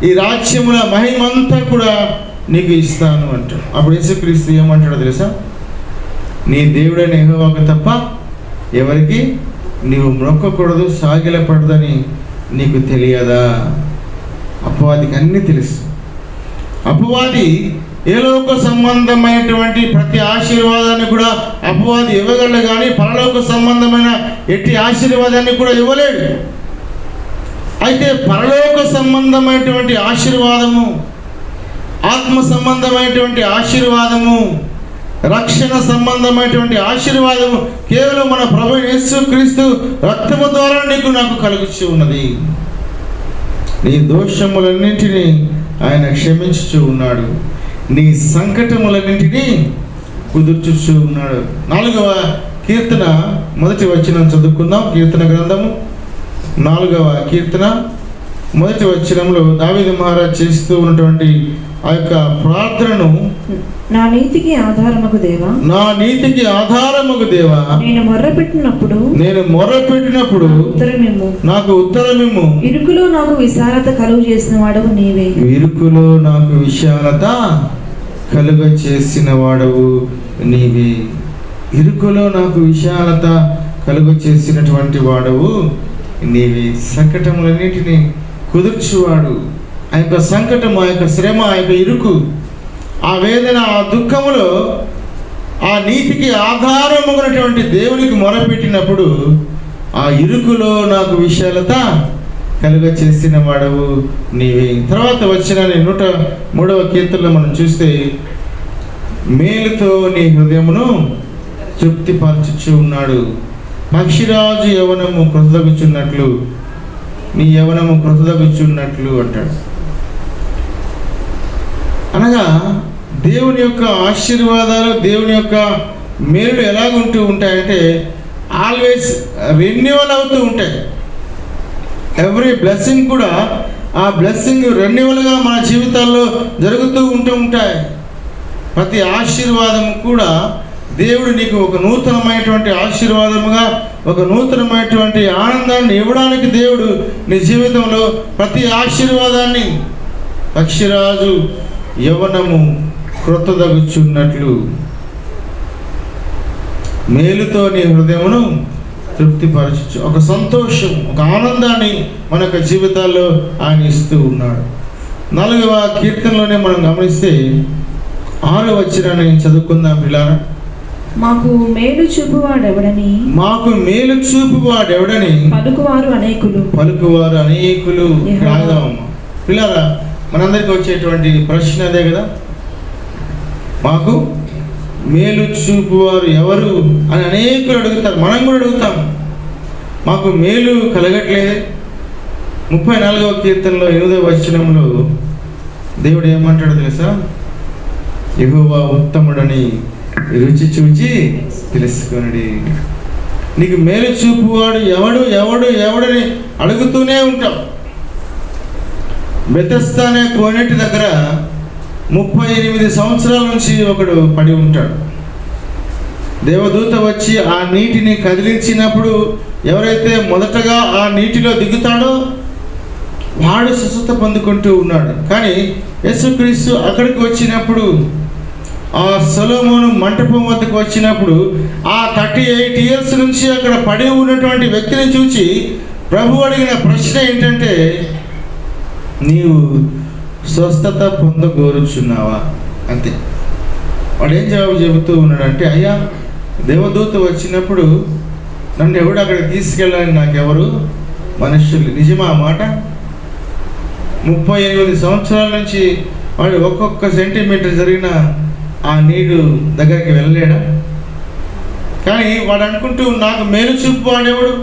ఈ రాజ్యముల మహిమంతా కూడా నీకు ఇస్తాను అంటాడు. అప్పుడు యేసుక్రీస్తు ఏమంటాడో తెలుసా? నీ దేవుడైన యెహోవాకు తప్ప ఎవరికి నీవు మొక్కకూడదు, సాగిలపడదని నీకు తెలియదా? అపవాదికి అన్నీ తెలుసు. అపవాది ఏలోక సంబంధమైనటువంటి ప్రతి ఆశీర్వాదాన్ని కూడా అపవాది ఇవ్వగలడు, కానీ పరలోక సంబంధమైన ఎట్టి ఆశీర్వాదాన్ని కూడా ఇవ్వలేడు. అయితే పరలోక సంబంధమైనటువంటి ఆశీర్వాదము, ఆత్మ సంబంధమైనటువంటి ఆశీర్వాదము, రక్షణ సంబంధమైనటువంటి ఆశీర్వాదము కేవలం మన ప్రభు యేసుక్రీస్తు రక్తము ద్వారా నీకు నాకు కలుగుచూ ఉన్నది. నీ దోషములన్నింటినీ ఆయన క్షమించుచూ ఉన్నాడు. నీ సంకటములన్నింటినీ కుదుర్చుచు ఉన్నాడు. 4వ కీర్తన మొదటి వచనం చదువుకుందాం. కీర్తన గ్రంథము 4వ కీర్తన మొదటి వచనంలో దావీదు మహారాజ్ చేస్తూ ఉన్నటువంటి ఆ యొక్క ప్రార్థనను, నా నీతికి ఆధారమగు దేవా, నా నీతికి ఆధారముగు దేవా, నేను మొర్రపెట్టినప్పుడు ఉత్తరమిమ్ము, నాకు ఉత్తరమిమ్ము, ఇరుకులో నాకు విశాలత కలుగు చేసిన వాడవు నీవే. ఇరుకులో నాకు విశాలత కలుగ చేసిన వాడవు నీవే. ఇరుకులో నాకు విశాలత కలుగ చేసినటువంటి వాడవు నీవే. సంకటములన్నిటినీ కుదుర్చువాడు. ఆ యొక్క సంకటము, ఆ యొక్క శ్రమ, ఆ యొక్క ఇరుకు, ఆ వేదన, ఆ దుఃఖములో ఆ నీతికి ఆధారముగినటువంటి దేవునికి మొరపెట్టినప్పుడు ఆ ఇరుకులో నాకు విశాలత కలుగ చేసిన వాడవు నీవే. తర్వాత వచ్చిన 103వ కీర్తనలో మనం చూస్తే, మేలుతో నీ హృదయమును తృప్తిపరచుచు ఉన్నాడు. పక్షిరాజు యవనము కృతదగుచున్నట్లు, నీ యవనము కృతదగుచున్నట్లు అంటాడు. అనగా దేవుని యొక్క ఆశీర్వాదాలు, దేవుని యొక్క మేలులు ఎలాగుంటూ ఉంటాయంటే ఆల్వేస్ రెన్యువల్ అవుతూ ఉంటాయి. ఎవ్రీ బ్లెస్సింగ్ కూడా ఆ బ్లెస్సింగ్ రెన్యువల్గా మన జీవితాల్లో జరుగుతూ ఉంటాయి. ప్రతి ఆశీర్వాదం కూడా దేవుడు నీకు ఒక నూతనమైనటువంటి ఆశీర్వాదముగా, ఒక నూతనమైనటువంటి ఆనందాన్ని ఇవ్వడానికి దేవుడు నీ జీవితంలో ప్రతి ఆశీర్వాదాన్ని, పక్షిరాజు యవ్వనము క్రొత్తదగుచున్నట్లు, మేలుతో నీ హృదయమును తృప్తిపరచు, ఒక సంతోషం, ఒక ఆనందాన్ని మన యొక్క జీవితాల్లో ఆయన ఇస్తూ ఉన్నాడు. 4వ కీర్తనలోనే మనం గమనిస్తే 6వ వచనాన్ని చదువుకుందాం పిల్లారా. మాకు మేలు చూపువాడెవడని, మాకు మేలు చూపువాడెవడని పలుకువారు అనేకులు. రాగదమ్మా పిల్లారా, మనందరికీ వచ్చేటువంటి ప్రశ్న అదే కదా, మాకు మేలు చూపువారు ఎవరు అని అనేకులు అడుగుతారు. మనం కూడా అడుగుతాం, మాకు మేలు కలగట్లేదే. 34వ కీర్తనలో 8వ వచనంలో దేవుడు ఏమంటాడు తెలుసా? యెహోవా ఉత్తముడని రుచి చూచి తెలుసుకొనుడి. నీకు మేలు చూపువాడు ఎవడని అడుగుతూనే ఉంటాం. బెతెస్దా అనే కోనేటి దగ్గర 38 సంవత్సరాల నుంచి ఒకడు పడి ఉంటాడు. దేవదూత వచ్చి ఆ నీటిని కదిలించినప్పుడు ఎవరైతే మొదటగా ఆ నీటిలో దిగుతాడో వాడు స్వస్థత పొందుకుంటూ ఉన్నాడు. కానీ యేసుక్రీస్తు అక్కడికి వచ్చినప్పుడు, ఆ సొలొమోను మంటపం వద్దకు వచ్చినప్పుడు, ఆ 38 ఇయర్స్ నుంచి అక్కడ పడి ఉన్నటువంటి వ్యక్తిని చూసి ప్రభు అడిగిన ప్రశ్న ఏంటంటే, నీవు స్వస్థత పొందగోరుచున్నావా? అంతే. వాడు ఏం జవాబు చెబుతూ ఉన్నాడంటే, అయ్యా, దేవదూత వచ్చినప్పుడు నన్ను ఎవడు అక్కడికి తీసుకెళ్ళాలని నాకెవరు మనుష్యులు. నిజమా ఆ మాట? 38 సంవత్సరాల నుంచి వాడు ఒక్కొక్క సెంటీమీటర్ జరిగిన ఆ నీడు దగ్గరికి వెళ్ళలేడా? కానీ వాడు అనుకుంటూ, నాకు మేలు చూపువాడెవడు,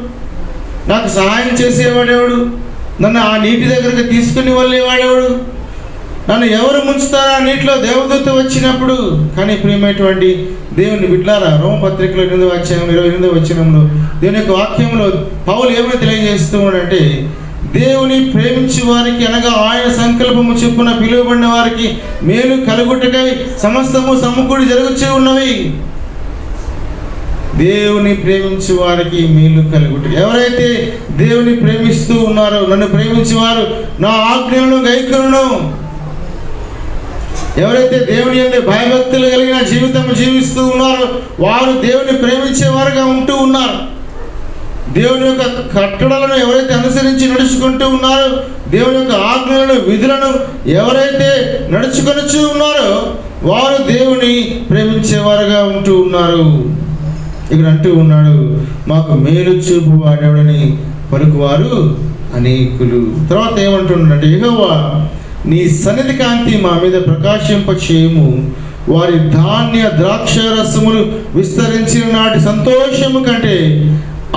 నాకు సహాయం చేసేవాడెవడు, నన్ను ఆ నీటి దగ్గరికి తీసుకుని వెళ్ళేవాడెవడు, నన్ను ఎవరు ముంచుతారా ఆ నీటిలో దేవదూత వచ్చినప్పుడు? కానీ ప్రియమైనటువంటి దేవుని బిడ్డలారా, రోమపత్రికలో 8వ అధ్యాయం 28వ వచనంలో దేవుని యొక్క వాక్యంలో పౌలు ఏమని తెలియజేస్తూ ఉన్నాడంటే, దేవుని ప్రేమించి వారికి, అనగా ఆయన సంకల్పము చొప్పున పిలువబడిన వారికి మేలు కలుగుటకై సమస్తము సమకూడి జరుగుతూ ఉన్నవి. దేవుని ప్రేమించి వారికి మేలు కలుగుట. ఎవరైతే దేవుని ప్రేమిస్తూ ఉన్నారో, నన్ను ప్రేమించి వారు నా ఆజ్ఞలను గైకొనును, ఎవరైతే దేవుని యందు భయభక్తులు కలిగిన జీవితం జీవిస్తూ ఉన్నారో వారు దేవుని ప్రేమించేవారుగా ఉంటూ ఉన్నారు. దేవుని యొక్క కట్టడలను ఎవరైతే అనుసరించి నడుచుకుంటూ ఉన్నారో, దేవుని యొక్క ఆజ్ఞలను, విధులను ఎవరైతే నడుచుకొనుచూ ఉన్నారో వారు దేవుని ప్రేమించేవారుగా ఉంటూ ఉన్నారు. ఇక్కడ అంటూ ఉన్నాడు, మాకు మేలు చూపు వాడెవడని పలుకువారు అనేకులు. తర్వాత ఏమంటున్నాడంటే, యెహోవా నీ సన్నిధి కాంతి మా మీద ప్రకాశింప చేయము, వారి ధాన్య ద్రాక్ష రసములు విస్తరించిన నాటి సంతోషము కంటే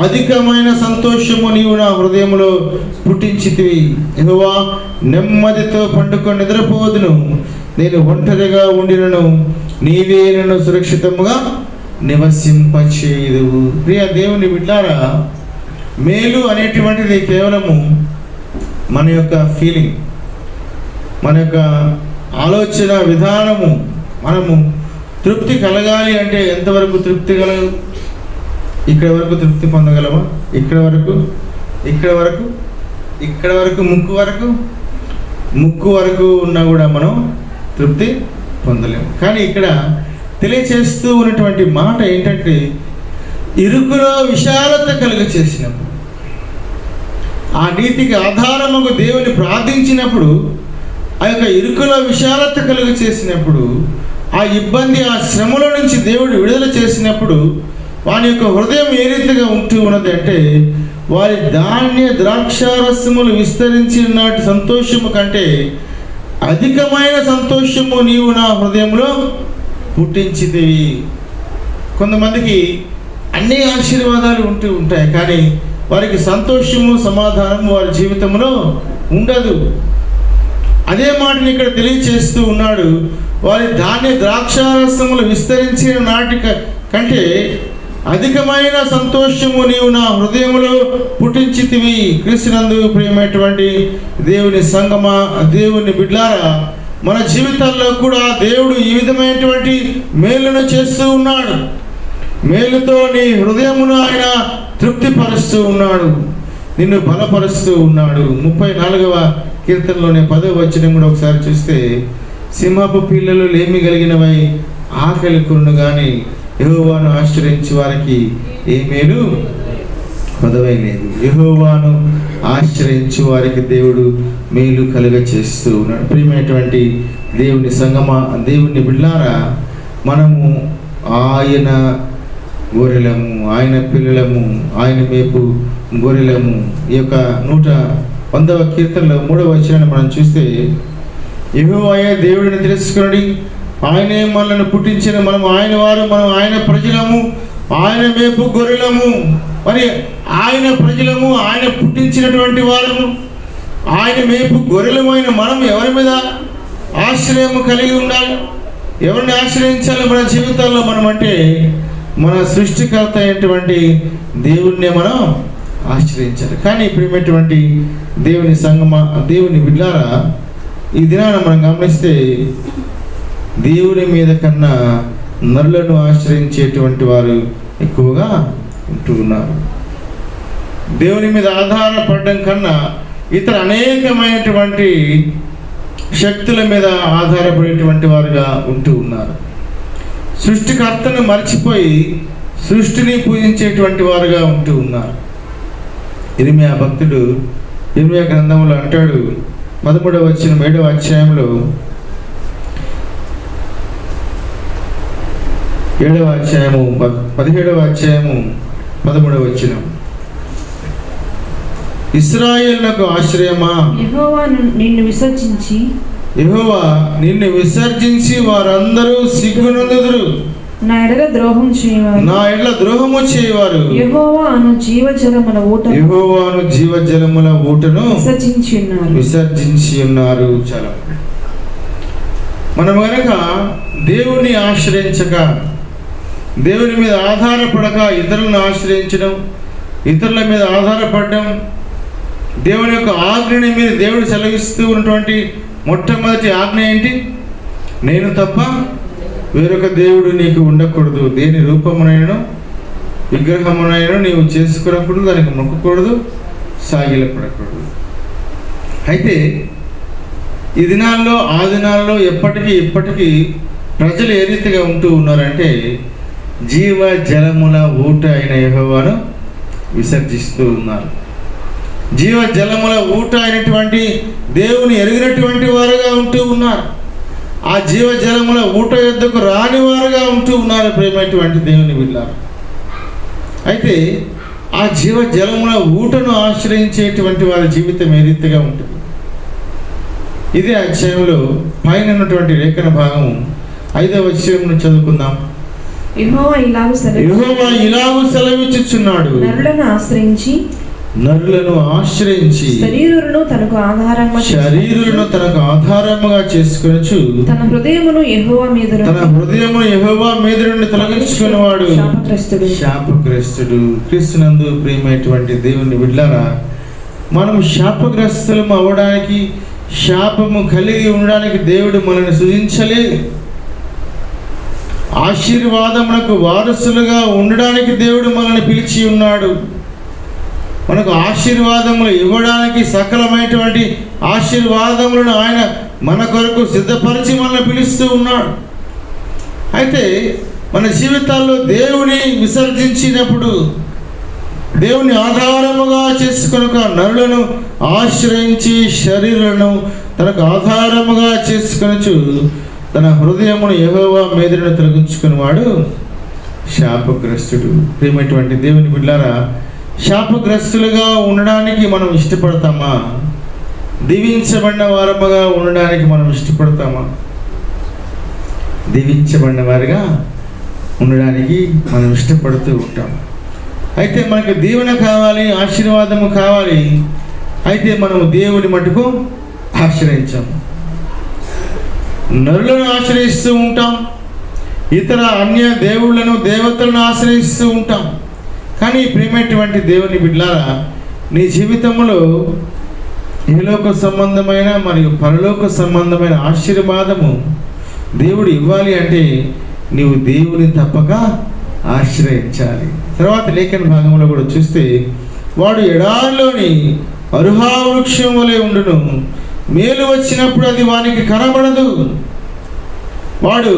అధికమైన సంతోషము నీవు నా హృదయములో పుట్టించితివి. యెహోవా నెమ్మదితో పండుకొని నిద్రపోదును, నేను ఒంటరిగా ఉండినను నీవే నన్ను సురక్షితముగా నివసింపచేయుదువు. ప్రియ దేవుని బిడ్డారా, మేలు అనేటువంటిది కేవలము మన యొక్క ఫీలింగ్, మన యొక్క ఆలోచన విధానము. మనము తృప్తి కలగాలి అంటే ఎంతవరకు తృప్తి కలగదు? ఇక్కడ వరకు తృప్తి పొందగలమా? ఇక్కడ వరకు, ఇక్కడ వరకు, ఇక్కడ వరకు, ముక్కు వరకు ఉన్నా కూడా మనం తృప్తి పొందలేము. కానీ ఇక్కడ తెలియచేస్తూ ఉన్నటువంటి మాట ఏంటంటే, ఇరుకులో విశాలత కలుగ చేసినప్పుడు, ఆ నీతికి ఆధారముకు దేవుని ప్రార్థించినప్పుడు, ఆ యొక్క ఇరుకులో విశాలత కలుగ చేసినప్పుడు, ఆ ఇబ్బంది, ఆ శ్రమలో నుంచి దేవుడు విడుదల చేసినప్పుడు వాని యొక్క హృదయం ఏ రీతిగా ఉంటూ ఉన్నది అంటే, వారి ధాన్య ద్రాక్షారసములు విస్తరించి నాటి సంతోషము కంటే అధికమైన సంతోషము నీవు నా హృదయంలో పుట్టించితివి. కొంతమందికి అన్ని ఆశీర్వాదాలు ఉంటూ ఉంటాయి, కానీ వారికి సంతోషము సమాధానము వారి జీవితంలో ఉండదు. అదే మాటని ఇక్కడ తెలియచేస్తూ ఉన్నాడు. వారి ధాన్య ద్రాక్షారసములు విస్తరించిన నాటి కంటే అధికమైన సంతోషము నీవు నా హృదయంలో పుట్టించితివి. క్రీస్తునందు ప్రియమైనటువంటి దేవుని సంగమా, దేవుని బిడ్లారా, మన జీవితాల్లో కూడా దేవుడు ఈ విధమైనటువంటి మేలును చేస్తూ ఉన్నాడు. మేలుతో నీ హృదయమును ఆయన తృప్తిపరుస్తూ ఉన్నాడు, నిన్ను బలపరుస్తూ ఉన్నాడు. 34వ కీర్తనలోనే 10వ వచనం కూడా ఒకసారి చూస్తే, సింహపు పిల్లలు లేమి కలిగినవై ఆకలి కొను కానీ యెహోవాను ఆశ్రయించి వారికి ఏ మేలు కొదవై లేదు. యెహోవాను ఆశ్రయించి వారికి దేవుడు మేలు కలుగ చేస్తూ ఉన్నాడు. ప్రియమైనటువంటి దేవుని సంగమా, దేవుని బిడ్లారా, మనము ఆయన గొర్రెలము, ఆయన పిల్లలము, ఆయన మేపు గొర్రెలము. ఈ యొక్క 100వ కీర్తనలో 3వ వచనాన్ని మనం చూస్తే, యెహోవాయే దేవుడిని తెలుసుకుని ఆయనే మనల్ని పుట్టించిన, మనం ఆయన వారు, మనం ఆయన ప్రజలము, ఆయన మేపు గొర్రెలము. మరి ఆయన ప్రజలము, ఆయన పుట్టించినటువంటి వారము, ఆయన మేపు గొర్రెలమైన మనం ఎవరి మీద ఆశ్రయము కలిగి ఉండాలి? ఎవరిని ఆశ్రయించాలి మన జీవితాల్లో? మనం అంటే మన సృష్టికర్త అయినటువంటి దేవుణ్ణి మనం ఆశ్రయించాలి. కానీ ప్రియమైనటువంటి దేవుని సంగమా, దేవుని బిడ్లారా, ఈ దినాన మనం గమనిస్తే దేవుని మీద కన్నా నరులను ఆశ్రయించేటువంటి వారు ఎక్కువగా ఉంటూ ఉన్నారు. దేవుని మీద ఆధారపడడం కన్నా ఇతర అనేకమైనటువంటి శక్తుల మీద ఆధారపడేటువంటి వారుగా ఉంటూ ఉన్నారు. సృష్టికర్తను మర్చిపోయి సృష్టిని పూజించేటువంటి వారుగా ఉంటూ ఉన్నారు. ఇర్మియా భక్తుడు ఇర్మియా గ్రంథంలో అంటాడు, 13వ వచనం 7వ అధ్యాయంలో, 7వ అధ్యాయము 17వ అధ్యాయము 13వ వచనం, ఇశ్రాయేలునకు ఆశ్రయమా, యెహోవా నిన్ను విసర్జించి వారందరూ సిగ్గునందుదురు. నా ఎడల ద్రోహము చేయవారు యెహోవాను జీవజలముల ఊటను విసర్జించి ఉన్నారు. చాలా మనం గనక దేవుని ఆశ్రయించక, దేవుని మీద ఆధారపడక ఇతరులను ఆశ్రయించడం, ఇతరుల మీద ఆధారపడడం, దేవుని యొక్క ఆజ్ఞని మీద దేవుడు సెలవిస్తూ ఉన్నటువంటి మొట్టమొదటి ఆజ్ఞ ఏంటి? నేను తప్ప వేరొక దేవుడు నీకు ఉండకూడదు. దేని రూపమునైనను విగ్రహమునైనా నీవు చేసుకున్నప్పుడు దానికి మొక్కకూడదు, సాగిలపడకూడదు. అయితే ఈ దినాల్లో, ఆ దినాల్లో ఇప్పటికీ ప్రజలు ఏ రీతిగా ఉంటూ ఉన్నారంటే, జీవ జలముల ఊట అయిన యెహోవాను విసర్జిస్తూ ఉన్నారు. జీవ జలముల ఊట అయినటువంటి దేవుని ఎరిగినటువంటి వారుగా ఉంటూ ఉన్నారు. ఆ జీవ జలముల ఊట యొద్దకు రాని వారుగా ఉంటూ ఉన్నారు. ప్రేమైనటువంటి దేవుని బిడ్డలారా, అయితే ఆ జీవ జలముల ఊటను ఆశ్రయించేటువంటి వారి జీవితం ఏ రీతిగా ఉంటుంది? ఇదే అధ్యాయంలో పైన ఉన్నటువంటి లేఖన భాగం 5వ వచనం చదువుకుందాం. యెహోవా ఇలాగు సెలవిచ్చుచున్నాడు, నరులను ఆశ్రయించి శరీరులను తనకు ఆధారముగా చేసుకొనొచ్చు తన హృదయమును యెహోవా మీద నుండి తొలగించుకునేవాడు శాపగ్రస్తుడు. క్రీస్తునందు ప్రియమైనటువంటి దేవుని బిడ్డలారా, మనం శాపగ్రస్తులం అవ్వడానికి, శాపము కలిగి ఉండడానికి దేవుడు మనల్ని సృజించలేదు. ఆశీర్వాదమునకు వారసులుగా ఉండడానికి దేవుడు మనల్ని పిలిచి ఉన్నాడు. మనకు ఆశీర్వాదములు ఇవ్వడానికి, సకలమైనటువంటి ఆశీర్వాదములను ఆయన మన కొరకు సిద్ధపరిచి మనల్ని పిలుస్తూ ఉన్నాడు. అయితే మన జీవితాల్లో దేవుని విసర్జించినప్పుడు, దేవుని ఆధారముగా చేసుకొనక నరులను ఆశ్రయించి శరీరులను తనకు ఆధారముగా చేసుకొనొచ్చు తన హృదయమును యెహోవా మీదను తొలగించుకునేవాడు శాపగ్రస్తుడు. ప్రియమైనటువంటి దేవుని బిడ్డలారా, శాపగ్రస్తులుగా ఉండడానికి మనం ఇష్టపడతామా? దీవించబడిన వారముగా ఉండడానికి మనం ఇష్టపడతామా? దీవించబడిన వారిగా ఉండడానికి మనం ఇష్టపడుతూ ఉంటాం. అయితే మనకు దీవెన కావాలి, ఆశీర్వాదము కావాలి. అయితే మనము దేవుని మటుకు ఆశ్రయించాము. నరులను ఆశ్రయిస్తూ ఉంటాం, ఇతర అన్య దేవుళ్ళను, దేవతలను ఆశ్రయిస్తూ ఉంటాం. కానీ ప్రియమైనటువంటి దేవుని బిడ్డలారా, నీ జీవితంలో ఇహలోక సంబంధమైన మరియు పరలోక సంబంధమైన ఆశీర్వాదము దేవుడు ఇవ్వాలి అంటే నీవు దేవుని తప్పక ఆశ్రయించాలి. తర్వాత లేఖన భాగంలో కూడా చూస్తే, వాడు ఎడారిలోని అరుహా వృక్షం వలె ఉండును, మేలు వచ్చినప్పుడు అది వానికి కనబడదు. వాడు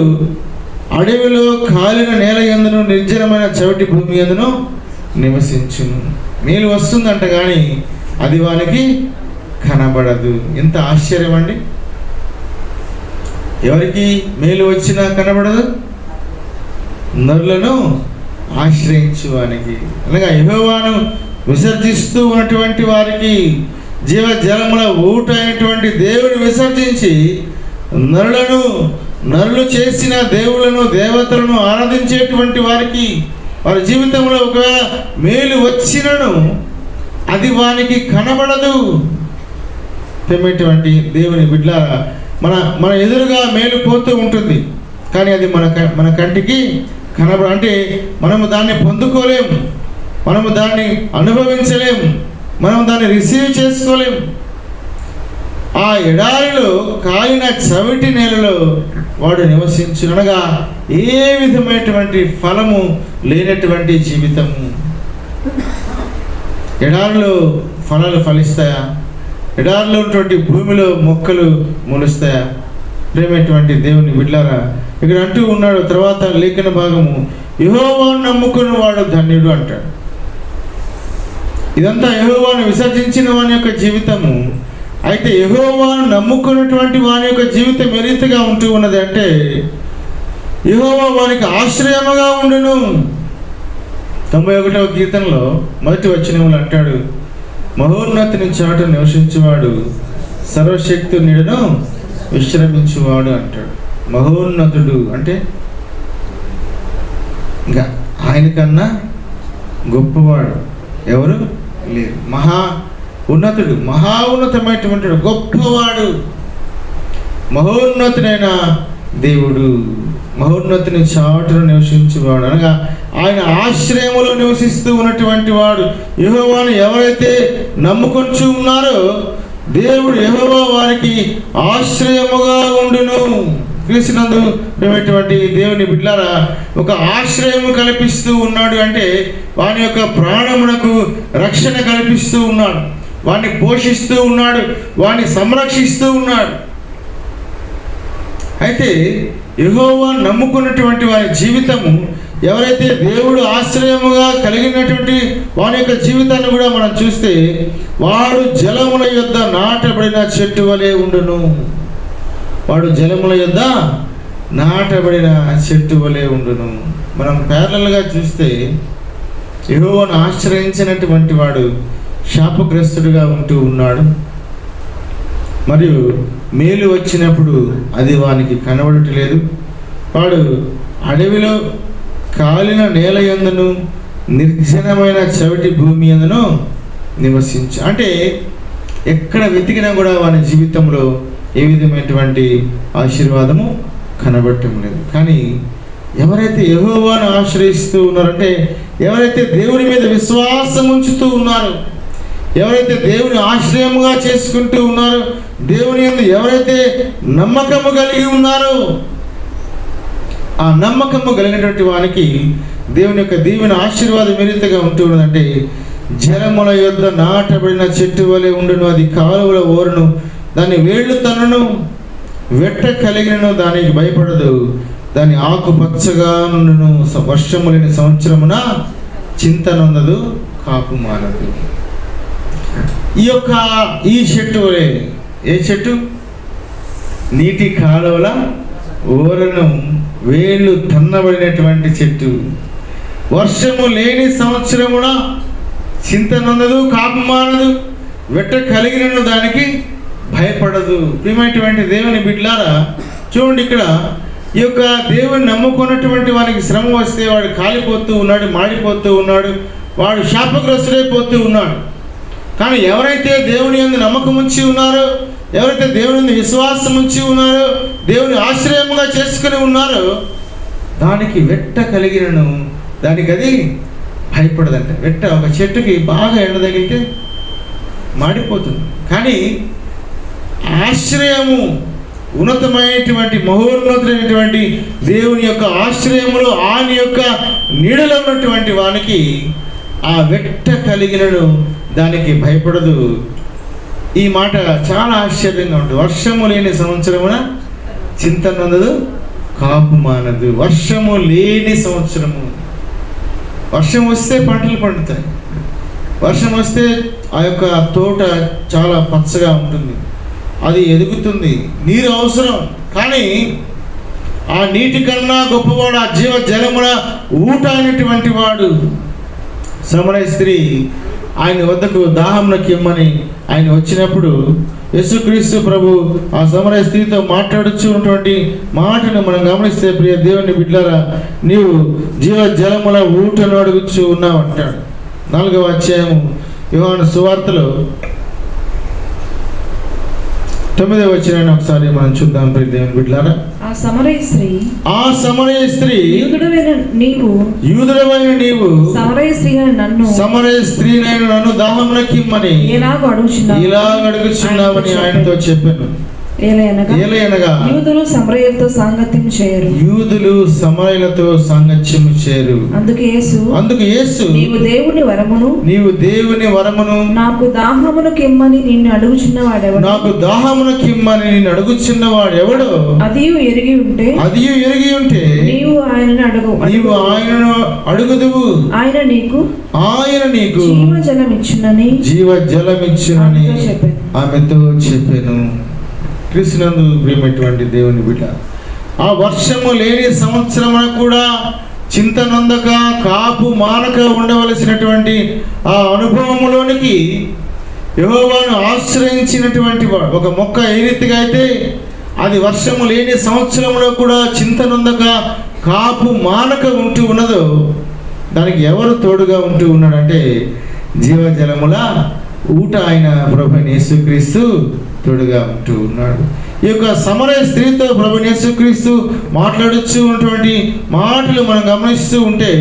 అడవిలో కాలిన నేల యందును, నిర్జనమైన చవిటి భూమి యందును నివసించును. మేలు వస్తుందంట కానీ అది వానికి కనబడదు. ఎంత ఆశ్చర్యం అండి! ఎవరికి మేలు వచ్చినా కనబడదు? నరులను ఆశ్రయించు వానికి, అనగా యెహోవాను విసర్జిస్తూ ఉన్నటువంటి వారికి, జీవజలముల ఊట అయినటువంటి దేవుని విసర్జించి నరులు చేసిన దేవులను, దేవతలను ఆరాధించేటువంటి వారికి, వారి జీవితంలో ఒకవేళ మేలు వచ్చినను అది వానికి కనబడదు. తెమ్మేటువంటి దేవుని బిడ్డలారా, మన ఎదురుగా మేలు పోతూ ఉంటుంది, కానీ అది మన కంటికి కనబడ, అంటే మనము దాన్ని పొందుకోలేము, మనము దాన్ని అనుభవించలేము, మనం దాన్ని రిసీవ్ చేసుకోలేము. ఆ ఎడారిలో కాలిన చవిటి నేలలో వాడు నివసించు, అనగా ఏ విధమైనటువంటి ఫలము లేనటువంటి జీవితము. ఎడారిలో ఫలాలు ఫలిస్తాయా? ఎడారిలో ఉన్నటువంటి భూమిలో మొక్కలు మొలుస్తాయా? ప్రేమైనటువంటి దేవుని బిడ్డలారా, ఇక్కడ అంటూ ఉన్నాడు తర్వాత లేఖన భాగము, యెహోవాను నమ్ముకున్న వాడు ధన్యుడు అంటాడు. ఇదంతా యెహోవాను విసర్జించిన వాని యొక్క జీవితము. అయితే యెహోవాను నమ్ముకున్నటువంటి వాని యొక్క జీవితం ఏ రీతిగా ఉంటూ ఉన్నది అంటే, యెహోవా వానికి ఆశ్రయముగా ఉండును. 91వ కీర్తనలో మొదటి వచనములు అంటాడు, మహోన్నతిని చాటు నివసించువాడు సర్వశక్తి నీడను విశ్రమించువాడు అంటాడు. మహోన్నతుడు అంటే ఇంకా ఆయన గొప్పవాడు ఎవరు లేరు. ఉన్నతుడు, మహా ఉన్నతమైనటువంటి గొప్పవాడు, మహోన్నతుడైన దేవుడు, మహోన్నతిని చాటును నివసించువాడు, అనగా ఆయన ఆశ్రయములో నివసిస్తూ ఉన్నటువంటి వాడు. యెహోవాను ఎవరైతే నమ్ముకొంచు ఉన్నారో దేవుడు యెహోవా వారికి ఆశ్రయముగా ఉండును. క్రీస్తునందు ప్రియమైనటువంటి దేవుని బిడ్డలారా, ఒక ఆశ్రయము కల్పిస్తూ ఉన్నాడు అంటే వాని యొక్క ప్రాణమునకు రక్షణ కల్పిస్తూ ఉన్నాడు, వాడిని పోషిస్తూ ఉన్నాడు, వాడిని సంరక్షిస్తూ ఉన్నాడు. అయితే యెహోవా నమ్ముకున్నటువంటి వారి జీవితము, ఎవరైతే దేవుడు ఆశ్రయముగా కలిగినటువంటి వారి యొక్క జీవితాన్ని కూడా మనం చూస్తే, వాడు జలముల యొద్ద నాటబడిన చెట్టు వలె ఉండును. వాడు జలముల యొద్ద నాటబడిన చెట్టు వలె ఉండును. మనం ప్యారలల్గా చూస్తే యెహోవాను ఆశ్రయించినటువంటి వాడు శాపగ్రస్తుడిగా ఉంటూ ఉన్నాడు, మరియు మేలు వచ్చినప్పుడు అది వానికి కనబడట్లేదు. వాడు అడవిలో కాలిన నేల యందును, నిర్జనమైన చవిటి భూమి యందును నివసించు. అంటే ఎక్కడ వెతికినా కూడా వాని జీవితంలో ఏ విధమైనటువంటి ఆశీర్వాదము కనబడటం లేదు. కానీ ఎవరైతే యెహోవాను ఆశ్రయిస్తూ ఉన్నారంటే, ఎవరైతే దేవుని మీద విశ్వాసం ఉంచుతూ ఉన్నారు, ఎవరైతే దేవుని ఆశ్రయముగా చేసుకుంటూ ఉన్నారో, దేవుని యందు ఎవరైతే నమ్మకము కలిగి ఉన్నారో, ఆ నమ్మకము కలిగినటువంటి వానికి దేవుని యొక్క దీవెన ఆశీర్వాదం మెరితగా ఉంటూ ఉన్నదంటే, జలముల యొద్ద నాటబడిన చెట్టు వలె ఉండును, అది కాలువల ఓరును, దాని వేళ్ళు తనను, వెట్ట కలిగినను దానికి భయపడదు, దాని ఆకు పచ్చగా నుండును, వర్షము లేని సంవత్సరమున చింతనొందదు, కాపు మానదు. ఈ చెట్టు వలె, ఏ చెట్టు? నీటి కాలువల ఓరను వేళ్ళు తన్నబడినటువంటి చెట్టు. వర్షము లేని సంవత్సరమున చింతనొందదు, కాపు మానదు, వెట్ట కలిగినను దానికి భయపడదు. ప్రియమైనటువంటి దేవుని బిడ్డలారా, చూడండి, ఇక్కడ ఈ యొక్క దేవుని నమ్ముకున్నటువంటి వానికి శ్రమ వస్తే వాడు కాలిపోతూ ఉన్నాడు, మాడిపోతూ ఉన్నాడు, వాడు శాపగ్రస్తుడైపోతూ ఉన్నాడు. కానీ ఎవరైతే దేవుని యందు నమ్మకం ఉంచి ఉన్నారో, ఎవరైతే దేవుని యందు విశ్వాసం ఉంచి ఉన్నారో, దేవుని ఆశ్రయముగా చేసుకుని ఉన్నారో, దానికి వెట్ట కలిగినను దానికి అది భయపడదంట. వెట్ట, ఒక చెట్టుకి బాగా ఎండ తగిలితే మాడిపోతుంది. కానీ ఆశ్రయము, ఉన్నతమైనటువంటి మహోన్నతమైనటువంటి దేవుని యొక్క ఆశ్రయములో, ఆయన యొక్క నీడలో ఉన్నటువంటి వానికి ఆ వెట్ట కలిగినను దానికి భయపడదు. ఈ మాట చాలా ఆశ్చర్యంగా ఉంటుంది. వర్షము లేని సంవత్సరమున చింతనొందదు, కాపు మానదు. వర్షము లేని సంవత్సరము. వర్షం వస్తే పంటలు పండుతాయి. వర్షం వస్తే ఆ యొక్క తోట చాలా పచ్చగా ఉంటుంది, అది ఎదుగుతుంది, నీరు అవసరం. కానీ ఆ నీటి కన్నా గొప్పవాడు, ఆ జీవ జలముల ఊట అయినటువంటి వాడు సమరయ స్త్రీ ఆయన వద్దకు దాహంలోకి ఇమ్మని ఆయన వచ్చినప్పుడు యేసుక్రీస్తు ప్రభు ఆ సమరయ స్త్రీతో మాట్లాడుచు ఉన్నటువంటి మాటను మనం గమనిస్తే, ప్రియ దేవుని బిడ్డలారా, నీవు జీవ జలముల ఊటను అడుగుచూ ఉన్నావు అంటాడు. 4వ అధ్యాయము యోహాను సువార్తలో 9వ వచనాన్ని ఒకసారి మనం చూద్దాం. ప్రియ దేవుని బిడ్డలారా, ఆ సమరయ స్త్రీ యూదుడవైన నీవు సమరయ స్త్రీనైన నన్ను దాహమునకి ఇమ్మని ఇలాగ అడుగుచున్నావని ఆయనతో చెప్పాను. ఏలయనగా యూదులు సమరయులతో సాంగత్యము చేయరు. అందుకు యేసు నీవు దేవుని వరమును నాకు దాహమునకి ఇమ్మని నిన్ను అడుగుచున్నవాడెవడో అదియు ఎరిగి ఉంటే నీవు ఆయనను అడుగుదువు, ఆయన నీకు జీవజలమిచ్చునని ఆమెతో చెప్పాను. క్రీస్తునందు ప్రియమైనటువంటి దేవుని బిడ్డ, ఆ వర్షము లేని సంవత్సరమున కూడా చింతనొందక, కాపు మానక ఉండవలసినటువంటి ఆ అనుభవములోనికి యెహోవాను ఆశ్రయించినటువంటి వాడు. ఒక మొక్క ఏ రీతిగా అయితే అది వర్షము లేని సంవత్సరంలో కూడా చింతనొందక, కాపు మానక ఉంటూ ఉన్నదో, దానికి ఎవరు తోడుగా ఉంటూ ఉన్నాడంటే జీవజలముల ఊట అయిన ప్రభువైన యేసుక్రీస్తు తోడుగా ఉంటూ ఉన్నాడు. ఈ యొక్క సమరయ స్త్రీతో ప్రభువైన యేసుక్రీస్తు మాట్లాడుతూ ఉన్నటువంటి మాటలు మనం గమనిస్తూ ఉంటే,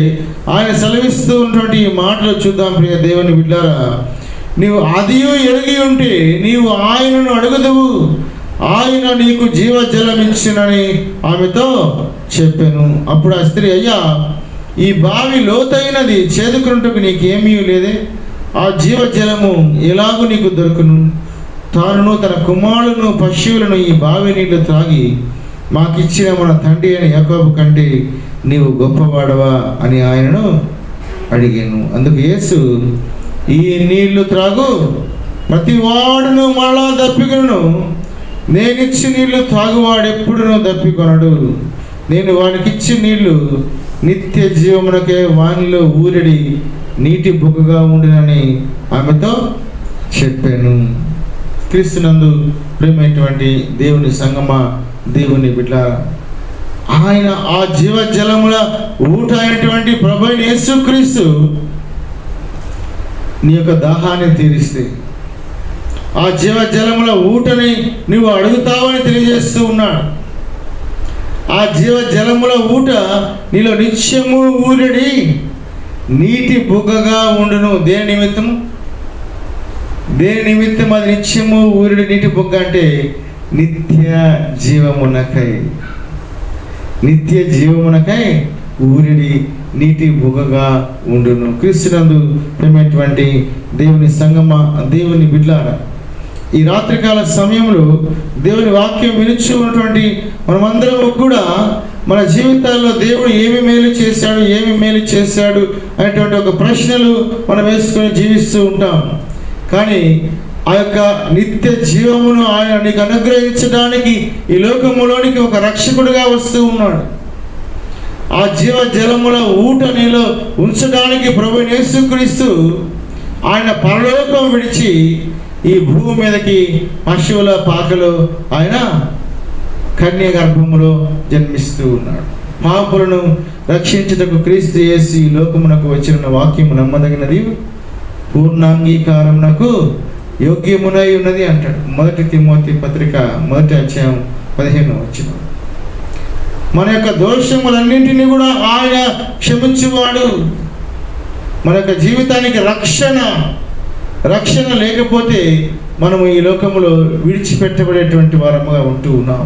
ఆయన సెలవిస్తూ ఉన్నటువంటి ఈ మాటలు చూద్దాం. ప్రియ దేవుని బిడ్డలారా, నీవు అదియు ఎరిగి ఉంటే నీవు ఆయనను అడుగుదువు, ఆయన నీకు జీవజలమిచ్చునని ఆమెతో చెప్పాను. అప్పుడు ఆ స్త్రీ, అయ్యా, ఈ బావి లోతైనది, చేదుకున్నట్టుకు నీకేమీ లేదే, ఆ జీవజలము ఎలాగూ నీకు దొరుకును? తానును తన కుమారులను పశువులను ఈ బావి నీళ్లు త్రాగి మాకిచ్చిన మన తండ్రి అయిన యాకోబు కంటే నీవు గొప్పవాడవా అని ఆయనను అడిగాను. అందుకు యేసు, ఈ నీళ్లు త్రాగు ప్రతివాడును మళ్ళా దప్పికొను, నేనిచ్చి నీళ్లు త్రాగువాడెప్పుడునూ దప్పికొనడు. నేను వాడికిచ్చి నీళ్లు నిత్య జీవమునకే వానిలో ఊరడి నీటి బుగ్గగా ఉండినని ఆమెతో చెప్పాను. క్రీస్తునందు ప్రియమైనటువంటి దేవుని సంగమా, దేవుని బిడ్డ, ఆయన ఆ జీవజలముల ఊట అయినటువంటి ప్రభువైన యేసుక్రీస్తు నీ యొక్క దాహాన్ని తీరిస్తే, ఆ జీవ జలముల ఊటని నువ్వు అడుగుతావని తెలియజేస్తూ ఉన్నాడు. ఆ జీవ జలముల ఊట నీలో నిత్యము ఊరడి నీటి బుగ్గగా ఉండును. దేని నిమిత్తము? దేని నిమిత్తం అది నిత్యము ఊరడి నీటి బుగ్గ అంటే నిత్య జీవమునకై, నిత్య జీవమునకై ఊరిడి నీటి బుగ్గగా ఉండును. క్రీస్తునందు ప్రేమైనటువంటి దేవుని సంగమా, దేవుని బిడ్డలారా, ఈ రాత్రికాల సమయంలో దేవుని వాక్యం వినుచు ఉన్నటువంటి మనమందరం కూడా మన జీవితాల్లో దేవుడు ఏమి మేలు చేశాడు, ఏమి మేలు చేశాడు అనేటువంటి ఒక ప్రశ్నలు మనం వేసుకొని జీవిస్తూ ఉంటాం. కానీ ఆ యొక్క నిత్య జీవమును ఆయన నీకు అనుగ్రహించడానికి ఈ లోకములోనికి ఒక రక్షకుడిగా వస్తూ ఉన్నాడు. ఆ జీవ జలముల ఊట నీలో ఉంచడానికి ప్రభువైన యేసుక్రీస్తు ఆయన పరలోకం విడిచి ఈ భూమి మీదకి పశువుల పాకలో ఆయన కన్య గర్భములో జన్మిస్తూ ఉన్నాడు. పాపులను రక్షించుటకు క్రీస్తు యేసు ఈ లోకమునకు వచ్చిన వాక్యము నమ్మదగినది, పూర్ణాంగీకారమునకు యోగ్యమునై ఉన్నది అంటాడు. 1 తిమోతి పత్రిక 1వ అధ్యాయం 15వ వచనం. మన యొక్క దోషములన్నింటినీ కూడా ఆయన క్షమించువాడు. మన యొక్క జీవితానికి రక్షణ లేకపోతే మనము ఈ లోకములో విడిచిపెట్టబడేటువంటి వారముగా ఉంటూ ఉన్నాం.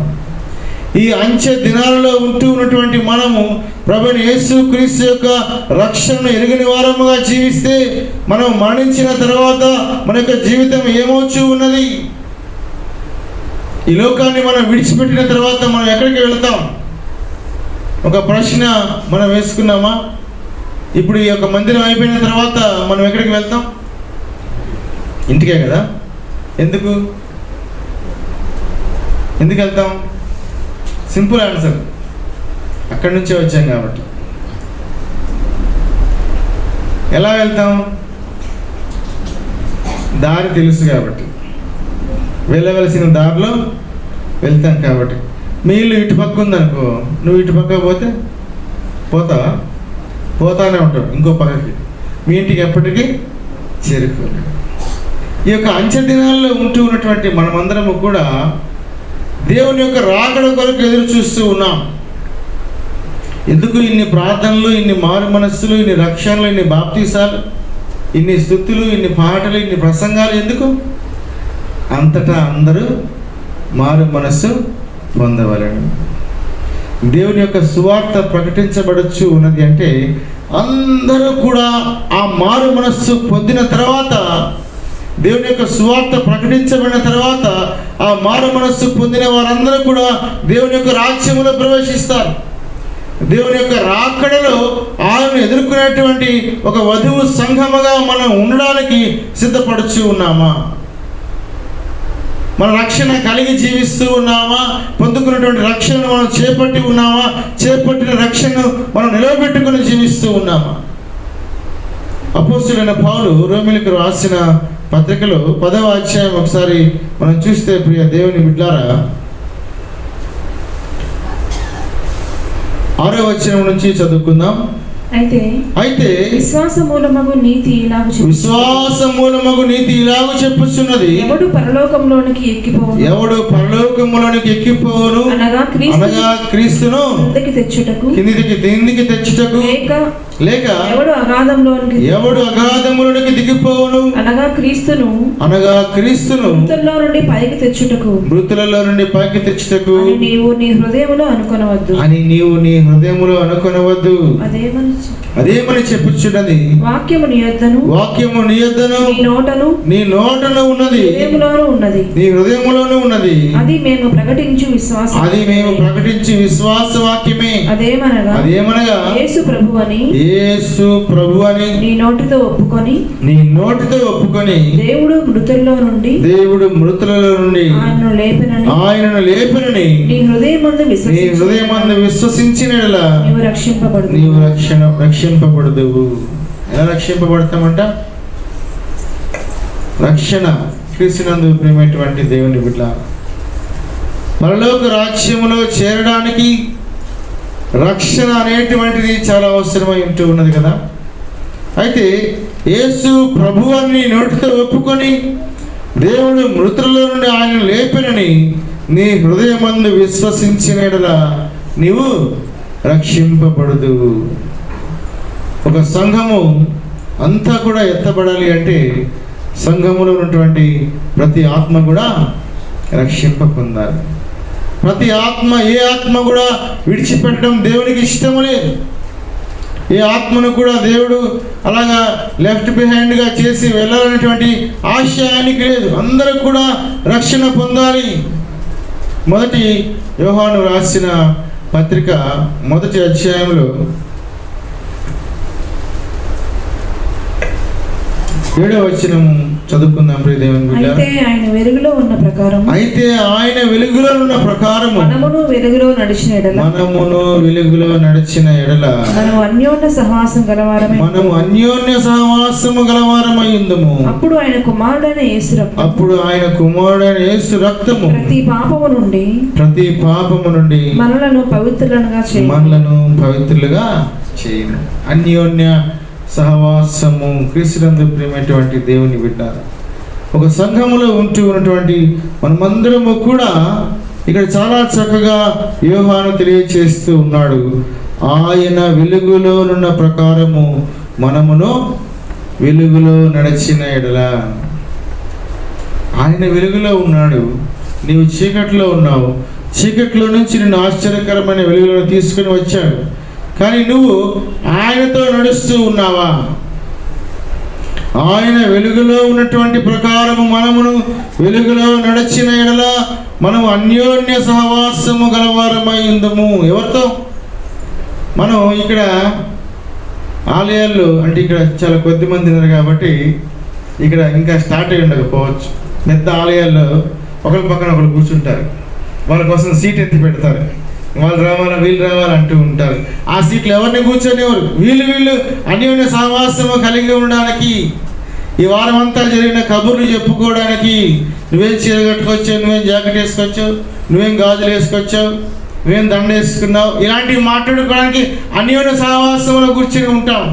ఈ అంచె దినాలలో ఉంటూ ఉన్నటువంటి మనము ప్రభువైన యేసుక్రీస్తు యొక్క రక్షణను ఎరుగని వారముగా జీవిస్తే మనం మరణించిన తర్వాత మన యొక్క జీవితం ఏమవుతూ ఉన్నది? ఈ లోకాన్ని మనం విడిచిపెట్టిన తర్వాత మనం ఎక్కడికి వెళ్తాం? ఒక ప్రశ్న మనం వేసుకున్నామా? ఇప్పుడు ఈ యొక్క మందిరం అయిపోయిన తర్వాత మనం ఎక్కడికి వెళ్తాం? ఇంటికే కదా. ఎందుకు వెళ్తాం? సింపుల్ ఆన్సర్, అక్కడి నుంచే వచ్చాం కాబట్టి. ఎలా వెళ్తాం? దారి తెలుసు కాబట్టి, వెళ్ళవలసిన దారిలో వెళ్తాం కాబట్టి. మీ ఇల్లు ఇటు పక్క ఉందనుకో, నువ్వు ఇటు పక్క పోతానే ఉంటావు ఇంకో పక్కకి. మీ ఇంటికి ఎప్పటికీ చేరుకోలేదు. ఈ యొక్క అంచె దినాల్లో ఉంటూ ఉన్నటువంటి మనమందరము కూడా దేవుని యొక్క రాకడ కొరకు ఎదురు చూస్తూ ఉన్నాం. ఎందుకు ఇన్ని ప్రార్థనలు, ఇన్ని మారు మనస్సులు, ఇన్ని రక్షణలు, ఇన్ని బాప్తీసాలు, ఇన్ని స్తుతులు, ఇన్ని పాటలు, ఇన్ని ప్రసంగాలు ఎందుకు? అంతటా అందరూ మారు మనస్సు పొందవలను. దేవుని యొక్క సువార్త ప్రకటించబడచ్చు ఉన్నది అంటే అందరూ కూడా ఆ మారు మనస్సు పొందిన తర్వాత, దేవుని యొక్క సువార్త ప్రకటించబడిన తర్వాత ఆ మారు మనస్సు పొందిన వారందరూ కూడా దేవుని యొక్క రాజ్యములో ప్రవేశిస్తారు. దేవుని యొక్క రాకడలో ఆయన ఎదుర్కొనేటువంటి ఒక వధువు సంఘముగా మనం ఉండడానికి సిద్ధపడుచు ఉన్నామా? మన రక్షణ కలిగి జీవిస్తూ ఉన్నామా? పొందుకున్నటువంటి రక్షణను మనం చేపట్టి ఉన్నామా? చేపట్టిన రక్షణను మనం నిలవబెట్టుకుని జీవిస్తూ ఉన్నామా? అపోస్తలుడైన పౌలు రోమీయులకు రాసిన పత్రికలో 10వ అధ్యాయం ఒకసారి మనం చూస్తే, ప్రియ దేవుని బిడ్డలారా, 6వ వచనం నుంచి చదువుకుందాం. అయితే విశ్వాస మూలమగు నీతి ఇలాగు చెప్పుచున్నది, ఎవడు పరలోకములోనికి ఎక్కిపోవును అనగా క్రీస్తును కిందికి తెచ్చుటకు లేక ఎవడు అగాధములోనికి దిగిపోవును అనగా క్రీస్తును మృతులలో నుండి పైకి తెచ్చుటకు నీవు నీ హృదయములో అనుకొనవద్దు. అదేమని చెప్పుచున్నది, వాక్యము నీ యొద్దను నీ నోటను ఉన్నది, నీ హృదయములోను ఉన్నది. అది మేము ప్రకటించు విశ్వాస వాక్యమే. అదేమనగా యేసు ప్రభు అని నీ నోటితో ఒప్పుకొని దేవుడు మృతులలో నుండి ఆయనను లేపెనని నీ హృదయమందు విశ్వసించిన నీవు రక్షింపబడదు. ఎలా రక్షింపబడతామంట? రక్షణ క్రీస్తునందు ప్రియమైనటువంటి దేవుని బిడ్డ, పరలోక రాజ్యములో చేరడానికి రక్షణ అనేటువంటిది చాలా అవసరమై ఉంటూ ఉన్నది కదా. అయితే యేసు ప్రభు అని నోటితో ఒప్పుకొని దేవుడు మృతులలో నుండి ఆయన లేపెనని నీ హృదయమందు విశ్వసించిన యెడల నీవు రక్షింపబడదు. ఒక సంఘము అంతా కూడా ఎత్తబడాలి అంటే సంఘములో ఉన్నటువంటి ప్రతి ఆత్మ కూడా రక్షింప పొందాలి. ప్రతి ఆత్మ, ఏ ఆత్మ కూడా విడిచిపెట్టడం దేవునికి ఇష్టము లేదు. ఏ ఆత్మను కూడా దేవుడు అలాగా లెఫ్ట్ బిహైండ్గా చేసి వెళ్ళాలనేటువంటి ఆశ ఆయనకి లేదు. అందరూ కూడా రక్షణ పొందాలి. మొదటి యోహాను రాసిన పత్రిక 1వ అధ్యాయంలో 7వ వచనం చదువుకుందాం. ప్రియ దేవుని బిడ్డ, అయితే ఆయన వెలుగులో ఉన్న ప్రకారం మనమును వెలుగులో నడిచిన ఎడల మనము అన్యోన్య సహవాసం గలవారమై ఉందుము. అప్పుడు ఆయన కుమారుడైన యేసు రక్తము ప్రతి పాపము నుండి మనలను పవిత్రులుగా చేయను. అన్యోన్య సహవాసము. క్రీస్తునందు ప్రియమైనటువంటి దేవుని బిడ్డ, ఒక సంఘములో ఉన్నటువంటి మనమందరము కూడా ఇక్కడ చాలా చక్కగా యోహాను తెలియచేస్తూ ఉన్నాడు. ఆయన వెలుగులో ఉన్న ప్రకారము మనమును వెలుగులో నడిచిన ఎడల. ఆయన వెలుగులో ఉన్నాడు, నీవు చీకట్లో ఉన్నావు. చీకట్లో నుంచి నిన్ను ఆశ్చర్యకరమైన వెలుగులో తీసుకుని వచ్చాడు. కానీ నువ్వు ఆయనతో నడుస్తూ ఉన్నావా? ఆయన వెలుగులో ఉన్నటువంటి ప్రకారము మనమును వెలుగులో నడిచిన ఎడల మనం అన్యోన్య సహవాసము గలవారమై ఉందుము. ఎవరితో? మనం ఇక్కడ ఆలయాల్లో అంటే ఇక్కడ చాలా కొద్ది మంది ఉన్నారు కాబట్టి ఇక్కడ ఇంకా స్టార్ట్ అయ్యి ఉండకపోవచ్చు. పెద్ద ఆలయాల్లో ఒకరి పక్కన ఒకరు కూర్చుంటారు, వాళ్ళ కోసం సీట్ ఎత్తి పెడతారు. వాళ్ళు రావాలా వీళ్ళు రావాలా అంటూ ఉంటారు. ఆ సీట్లు ఎవరిని కూర్చొనివారు? వీళ్ళు అన్యోన్య సహవాసము కలిగి ఉండడానికి, ఈ వారం అంతా జరిగిన కబుర్లు చెప్పుకోవడానికి. నువ్వేం చీర కట్టుకొచ్చావు, నువ్వేం జాకెట్ వేసుకొచ్చావు, నువ్వేం గాజులు వేసుకొచ్చావు, నువ్వేం దండ వేసుకున్నావు, ఇలాంటివి మాట్లాడుకోవడానికి అన్యోన్య సహవాసంలో కూర్చొని ఉంటాం.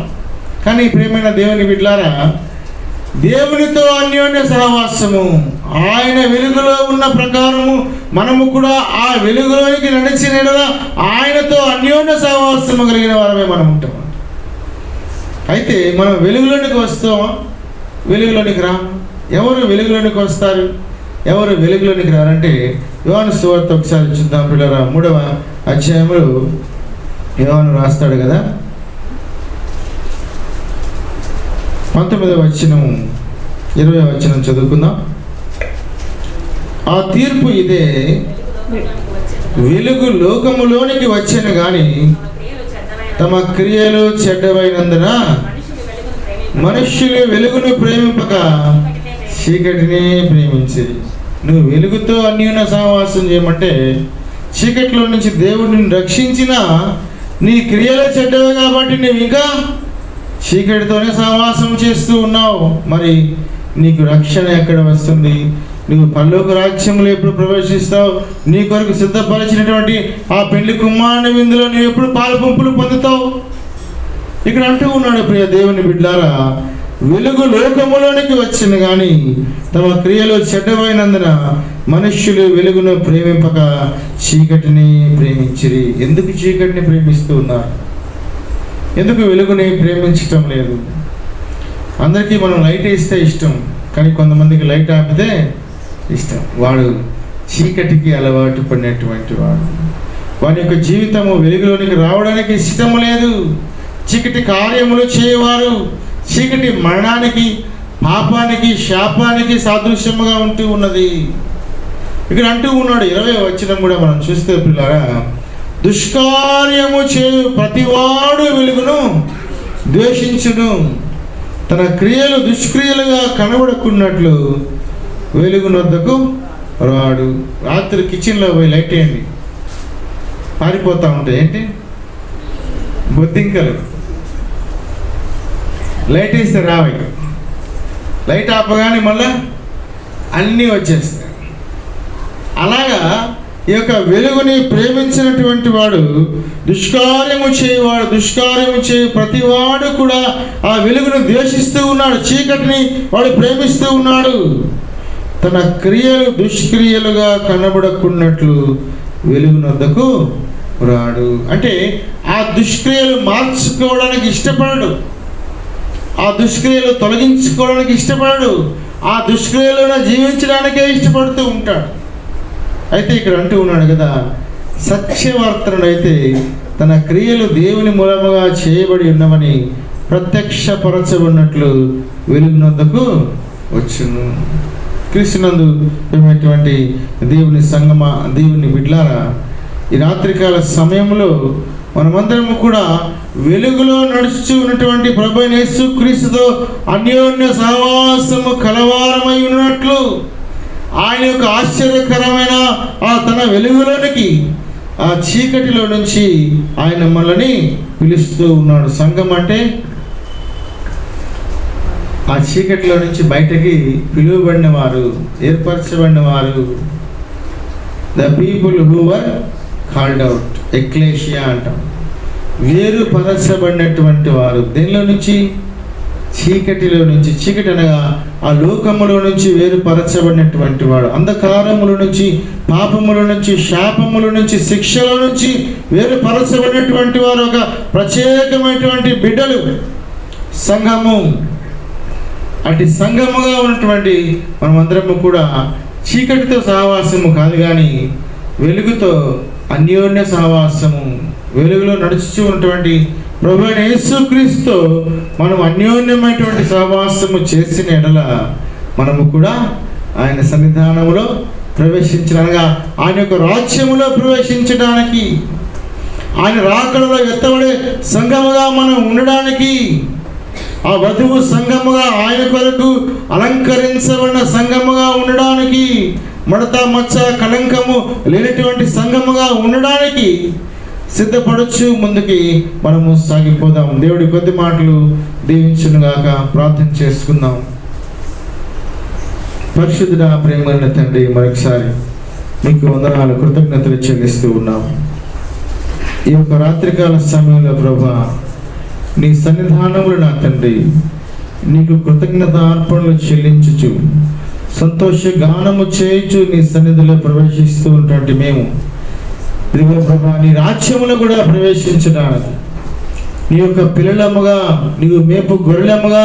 కానీ ప్రియమైన దేవుని బిడ్డలారా, దేవునితో అన్యోన్య సహవాసము, ఆయన వెలుగులో ఉన్న ప్రకారము మనము కూడా ఆ వెలుగులోనికి నడిచిన ఆయనతో అన్యోన్య సహవాసము కలిగిన వారమే మనం ఉంటాం. అయితే మనం వెలుగులోనికి వస్తామా? వెలుగులోనికి రా. ఎవరు వెలుగులోనికి వస్తారు, ఎవరు వెలుగులోనికి రారంటే యోహాను సువార్త ఒకసారి చూద్దాం పిల్లరా. 3వ అధ్యాయంలో యోహాను రాస్తాడు కదా, 19వ వచనం 20వ వచనం చదువుకుందాం. ఆ తీర్పు ఇదే, వెలుగు లోకములోనికి వచ్చెను గాని తమ క్రియలు చెడ్డవైనందున మనుష్యులు వెలుగును ప్రేమింపక చీకటిని ప్రేమించేది. నువ్వు వెలుగుతో అన్యోన్య సహవాసం చేయమంటే చీకటిలో నుంచి దేవుడిని రక్షించిన నీ క్రియలు చెడ్డవి కాబట్టి నువ్వు ఇంకా చీకటితోనే సహవాసం చేస్తూ ఉన్నావు. మరి నీకు రక్షణ ఎక్కడ వస్తుంది? నువ్వు పరలోక రాజ్యంలో ఎప్పుడు ప్రవేశిస్తావు? నీ కొరకు సిద్ధపరిచినటువంటి ఆ పెళ్లి కుమారుని విందులో నువ్వు ఎప్పుడు పాలు పంపులు పొందుతావు? ఇక్కడ అంటూ ఉన్నాడు, ప్రియ దేవుని బిడ్డారా, వెలుగు లోకములోనికి వచ్చిన కానీ తమ క్రియలు చెడ్డమైనందున మనుష్యులు వెలుగును ప్రేమింపక చీకటిని ప్రేమించిరి. ఎందుకు చీకటిని ప్రేమిస్తూ ఉన్నారు? ఎందుకు వెలుగుని ప్రేమించటం లేదు? అందరికీ మనం లైట్ వేస్తే ఇష్టం, కానీ కొంతమందికి లైట్ ఆపితే ఇష్టం. వాడు చీకటికి అలవాటు పడినటువంటి వాడు, వాని యొక్క జీవితము వెలుగులోనికి రావడానికి ఇష్టం లేదు. చీకటి కార్యములు చేయవారు చీకటి మరణానికి, పాపానికి, శాపానికి సాదృశ్యముగా ఉంటూ ఉన్నది. ఇక్కడ అంటూ ఉన్నాడు 20వ వచనం కూడా మనం చూస్తే పిల్లారా, దుష్కార్యము చేయు ప్రతివాడు వెలుగును ద్వేషించును, తన క్రియలు దుష్క్రియలుగా కనబడకున్నట్లు వెలుగునొద్దకు రాడు. రాత్రి కిచెన్లో పోయి లైట్ వేయండి, పారిపోతూ ఉంటాయి. ఏంటి? బొద్దింకలు. లైట్ వేస్తే రావై, లైట్ ఆపగానే మళ్ళా అన్నీ వచ్చేస్తాయి. అలాగా ఈ యొక్క వెలుగుని ప్రేమించినటువంటి వాడు దుష్కార్యము చేయు ప్రతివాడు కూడా ఆ వెలుగును ద్వేషిస్తూ ఉన్నాడు, చీకటిని వాడు ప్రేమిస్తూ ఉన్నాడు. తన క్రియలు దుష్క్రియలుగా కనబడకున్నట్లు వెలుగునొద్దకు రాడు. అంటే ఆ దుష్క్రియలు మార్చుకోవడానికి ఇష్టపడడు, ఆ దుష్క్రియలు తొలగించుకోవడానికి ఇష్టపడడు, ఆ దుష్క్రియలను జీవించడానికే ఇష్టపడుతూ ఉంటాడు. అయితే ఇక్కడ అంటూ ఉన్నాడు కదా, సత్యవర్తనుడైతే తన క్రియలు దేవుని మూలముగా చేయబడి ఉన్నవని ప్రత్యక్షపరచబడినట్లు వెలుగునొద్దకు వచ్చును. క్రీస్తునందు ప్రియమైనటువంటి దేవుని సంగమా, దేవుని బిడ్డలారా, ఈ రాత్రికాల సమయంలో మనమందరము కూడా వెలుగులో నడుస్తూ ఉన్నటువంటి ప్రభువైన యేసుక్రీస్తుతో అన్యోన్య సహవాసము కలవారమై ఉన్నట్లు ఆయన యొక్క ఆశ్చర్యకరమైన ఆ తన వెలుగులోనికి ఆ చీకటిలో నుంచి ఆయన మనల్ని పిలుస్తూ ఉన్నాడు. సంఘం అంటే ఆ చీకటిలో నుంచి బయటకి పిలువబడిన వారు, ఏర్పరచబడిన వారు, the people who were called out, ecclesia అంటాం. వేరుపరచబడినటువంటి వారు దేనిలో నుంచి? చీకటిలో నుంచి. చీకటి అనగా ఆ లోకములో నుంచి వేరుపరచబడినటువంటి వాడు, అంధకారముల నుంచి, పాపముల నుంచి, శాపముల నుంచి, శిక్షల నుంచి వేరుపరచబడినటువంటి వారు, ఒక ప్రత్యేకమైనటువంటి బిడ్డలు సంఘము. అటు సంఘముగా ఉన్నటువంటి మనమందరము కూడా చీకటితో సహవాసము కాదు కానీ వెలుగుతో అన్యోన్య సహవాసము, వెలుగులో నడుస్తూ ఉన్నటువంటి ప్రభువైన యేసుక్రీస్తుతో మనం అన్యోన్యమైనటువంటి సహవాసము చేసిన ఎడల మనము కూడా ఆయన సన్నిధానములో ప్రవేశించడానికి, ఆయన యొక్క రాజ్యములో ప్రవేశించడానికి, ఆయన రాకడలో ఎత్తబడే సంఘముగా మనం ఉండడానికి, ఆ వధువు సంఘముగా ఆయన కొరకు అలంకరించబడిన సంఘముగా ఉండడానికి, మడత మచ్చ కళంకము లేనటువంటి సంఘముగా ఉండడానికి సిద్ధపడచ్చు. ముందుకి మనము సాగిపోదాం. దేవుడి కొద్ది మాటలు దీవించునుగాక. ప్రార్థన చేసుకుందాం. పరిశుద్ధుడా, ప్రేమగల తండ్రి, మరొకసారి మీకు వందనాలు, కృతజ్ఞతలు చెల్లిస్తూ ఉన్నాం. ఈ యొక్క రాత్రికాల సమయంలో ప్రభా, నీ సన్నిధానములు నా తండ్రి నీకు కృతజ్ఞత అర్పణలు చెల్లించుచు, సంతోష గానము చేయించు నీ సన్నిధిలో ప్రవేశిస్తూ ఉన్నటువంటి మేము ఇదిగో ప్రభా, నీ రాజ్యములో కూడా ప్రవేశించడానికి, నీ యొక్క పిల్లలముగా, నీవు మేపు గొర్రెలముగా,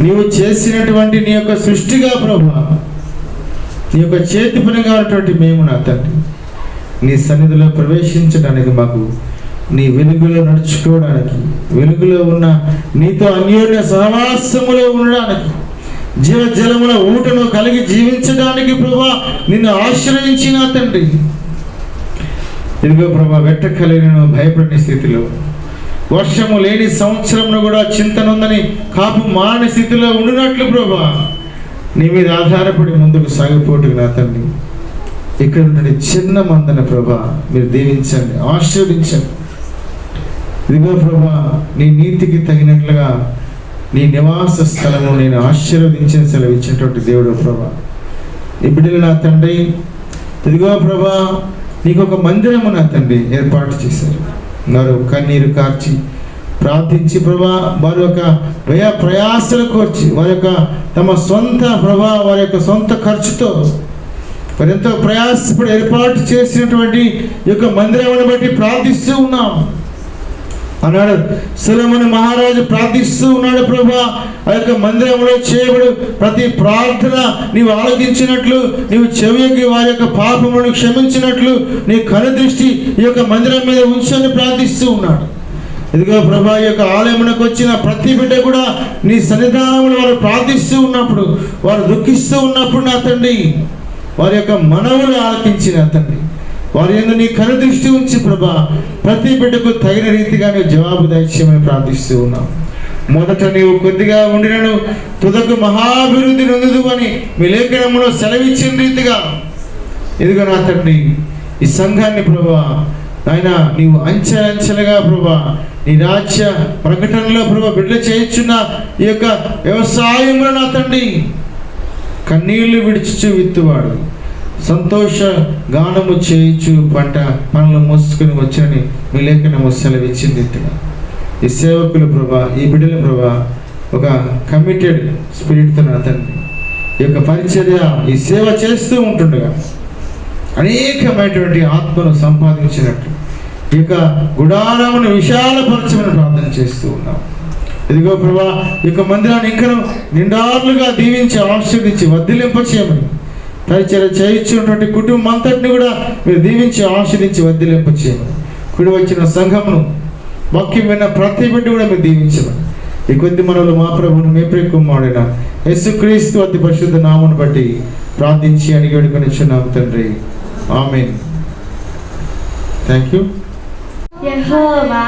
నీవు చేసినటువంటి నీ యొక్క సృష్టిగా ప్రభా, నీ యొక్క చేతి పనిగా ఉన్నటువంటి మేము నా తండ్రి నీ సన్నిధిలో ప్రవేశించడానికి, మాకు నీ వెలుగులో నడుచుకోవడానికి, వెలుగులో ఉన్న నీతో అన్యోన్య సహవాసములో ఉండడానికి, జీవజలముల ఊటను కలిగి జీవించడానికి ప్రభా నిన్ను ఆశ్రయించిన తండ్రి ఇదిగో ప్రభా, వెట్ట కలిగిన భయపడిన స్థితిలో, వర్షము లేని సంవత్సరంలో కూడా చింతనుందని కాపు మారని స్థితిలో ఉండినట్లు ప్రభా నీ మీద ఆధారపడి ముందుకు సాగిపోటు నా తండ్రి ఇక్కడ ఉన్న చిన్న మందన ప్రభా మీరు దీవించండి, ఆశీర్వదించండి. ఇదిగో ప్రభా, నీ నీతికి తగినట్లుగా నీ నివాస స్థలము నేను ఆశీర్వదించిన సెలవిచ్చినటువంటి దేవుడు ప్రభా, ఈ బిడ్డలు నా తండ్రి ఇదిగో ప్రభా నీకు ఒక మందిరము నా తండ్రి ఏర్పాటు చేశారు. వారు కన్నీరు కార్చి ప్రార్థించి ప్రభా, వారి యొక్క వ్యయ ప్రయాసలు కోర్చి, వారి యొక్క తమ సొంత ప్రభా, వారి యొక్క సొంత ఖర్చుతో వారు ఎంతో ప్రయాసపడి ఏర్పాటు చేసినటువంటి ఈ యొక్క మందిరమును బట్టి ప్రార్థిస్తూ ఉన్నాం. అన్నాడు సొలొమోను మహారాజు ప్రార్థిస్తూ ఉన్నాడు ప్రభా, ఆ యొక్క మందిరంలో చేయబడు ప్రతి ప్రార్థన నీవు ఆలకించినట్లు, నీవు చెవికి వారి యొక్క పాపములను క్షమించినట్లు నీ కనుదృష్టి ఈ యొక్క మందిరం మీద ఉంచని ప్రార్థిస్తూ ఉన్నాడు. ఇదిగో ప్రభా, ఈ యొక్క ఆలయమునకు వచ్చిన ప్రతి బిడ్డ కూడా నీ సన్నిధానంలో వారు ప్రార్థిస్తూ ఉన్నప్పుడు, వారు దుఃఖిస్తూ ఉన్నప్పుడు నా తండ్రి వారి యొక్క మనవులు ఆలకించిన తండ్రి వారి యందు నీ కనుదృష్టి ఉంచి ప్రభా ప్రతి బిడ్డకు తగిన రీతిగా నీవు జవాబు దయచేయమని ప్రార్థిస్తూ ఉన్నాం. మొదట నీవు కొద్దిగా ఉండినను తుదకు మహాభివృద్ధి నొందుదు అని మీ లేఖనంలో సెలవిచ్చిన రీతిగా ఇదిగో నా తండ్రి ఈ సంఘాన్ని ప్రభా ఆయన నీవు అంచెలంచెలుగా ప్రభా నీ రాజ్య ప్రకటనలో ప్రభా బిడ్డలు చేయించున్న ఈ యొక్క వ్యవసాయంలో నా తండ్రి కన్నీళ్లు విడిచి విత్తువాడు సంతోష గానము చేయించు పనులు మోసుకొని వచ్చని మీ లేఖనము సెలవిచ్చింది. ఈ సేవకులు ప్రభా, ఈ బిడ్డల ప్రభా, ఒక కమిటెడ్ స్పిరిట్తో నా తండ్రి ఈ యొక్క పరిచర్య, ఈ సేవ చేస్తూ ఉంటుండగా అనేకమైనటువంటి ఆత్మను సంపాదించినట్టు ఈ యొక్క గుడారమును విశాలపరచమని ప్రార్థన చేస్తూ ఉన్నాం. ఇదిగో ప్రభా, ఈ యొక్క మందిరాన్ని ఇంకా నిండార్లుగా దీవించి ఆశీర్వదించి వర్ధిలింపచేయమని, పరిచర్య చేయించున్నటువంటి కుటుంబం అంతటిని కూడా మీరు దీవించి ఆశీర్వదించి వర్ధిలింపచేయమని, కూడి వచ్చిన సంఘమును వాక్యం విన్న ప్రతి బిడ్డ కూడా మీరు దీవించమని ఈ కొద్ది మనవులు మా ప్రభువును మీ ప్రియ కుమారుడైన యేసుక్రీస్తు అతి పరిశుద్ధ నామమును బట్టి ప్రార్థించి అడిగి వేడుకొనిచున్నాము తండ్రి. ఆమేన్. Thank you. యెహోవా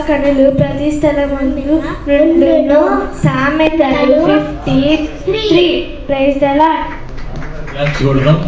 కనులు ప్రతి స్థలమందు నుండును. సామెతలు 53. Praise the lord. చూడదాం.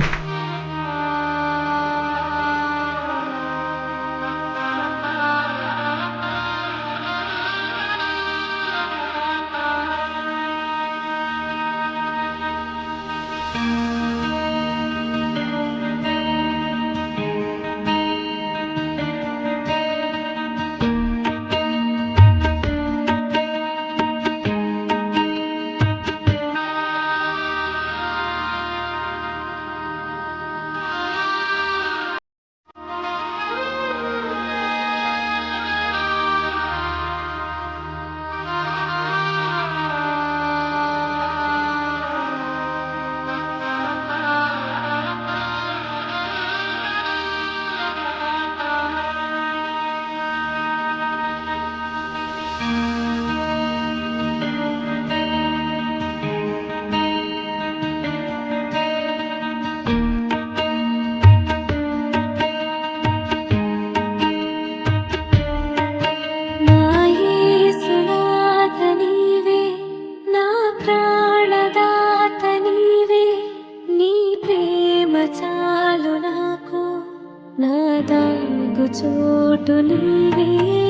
చోటు నీవే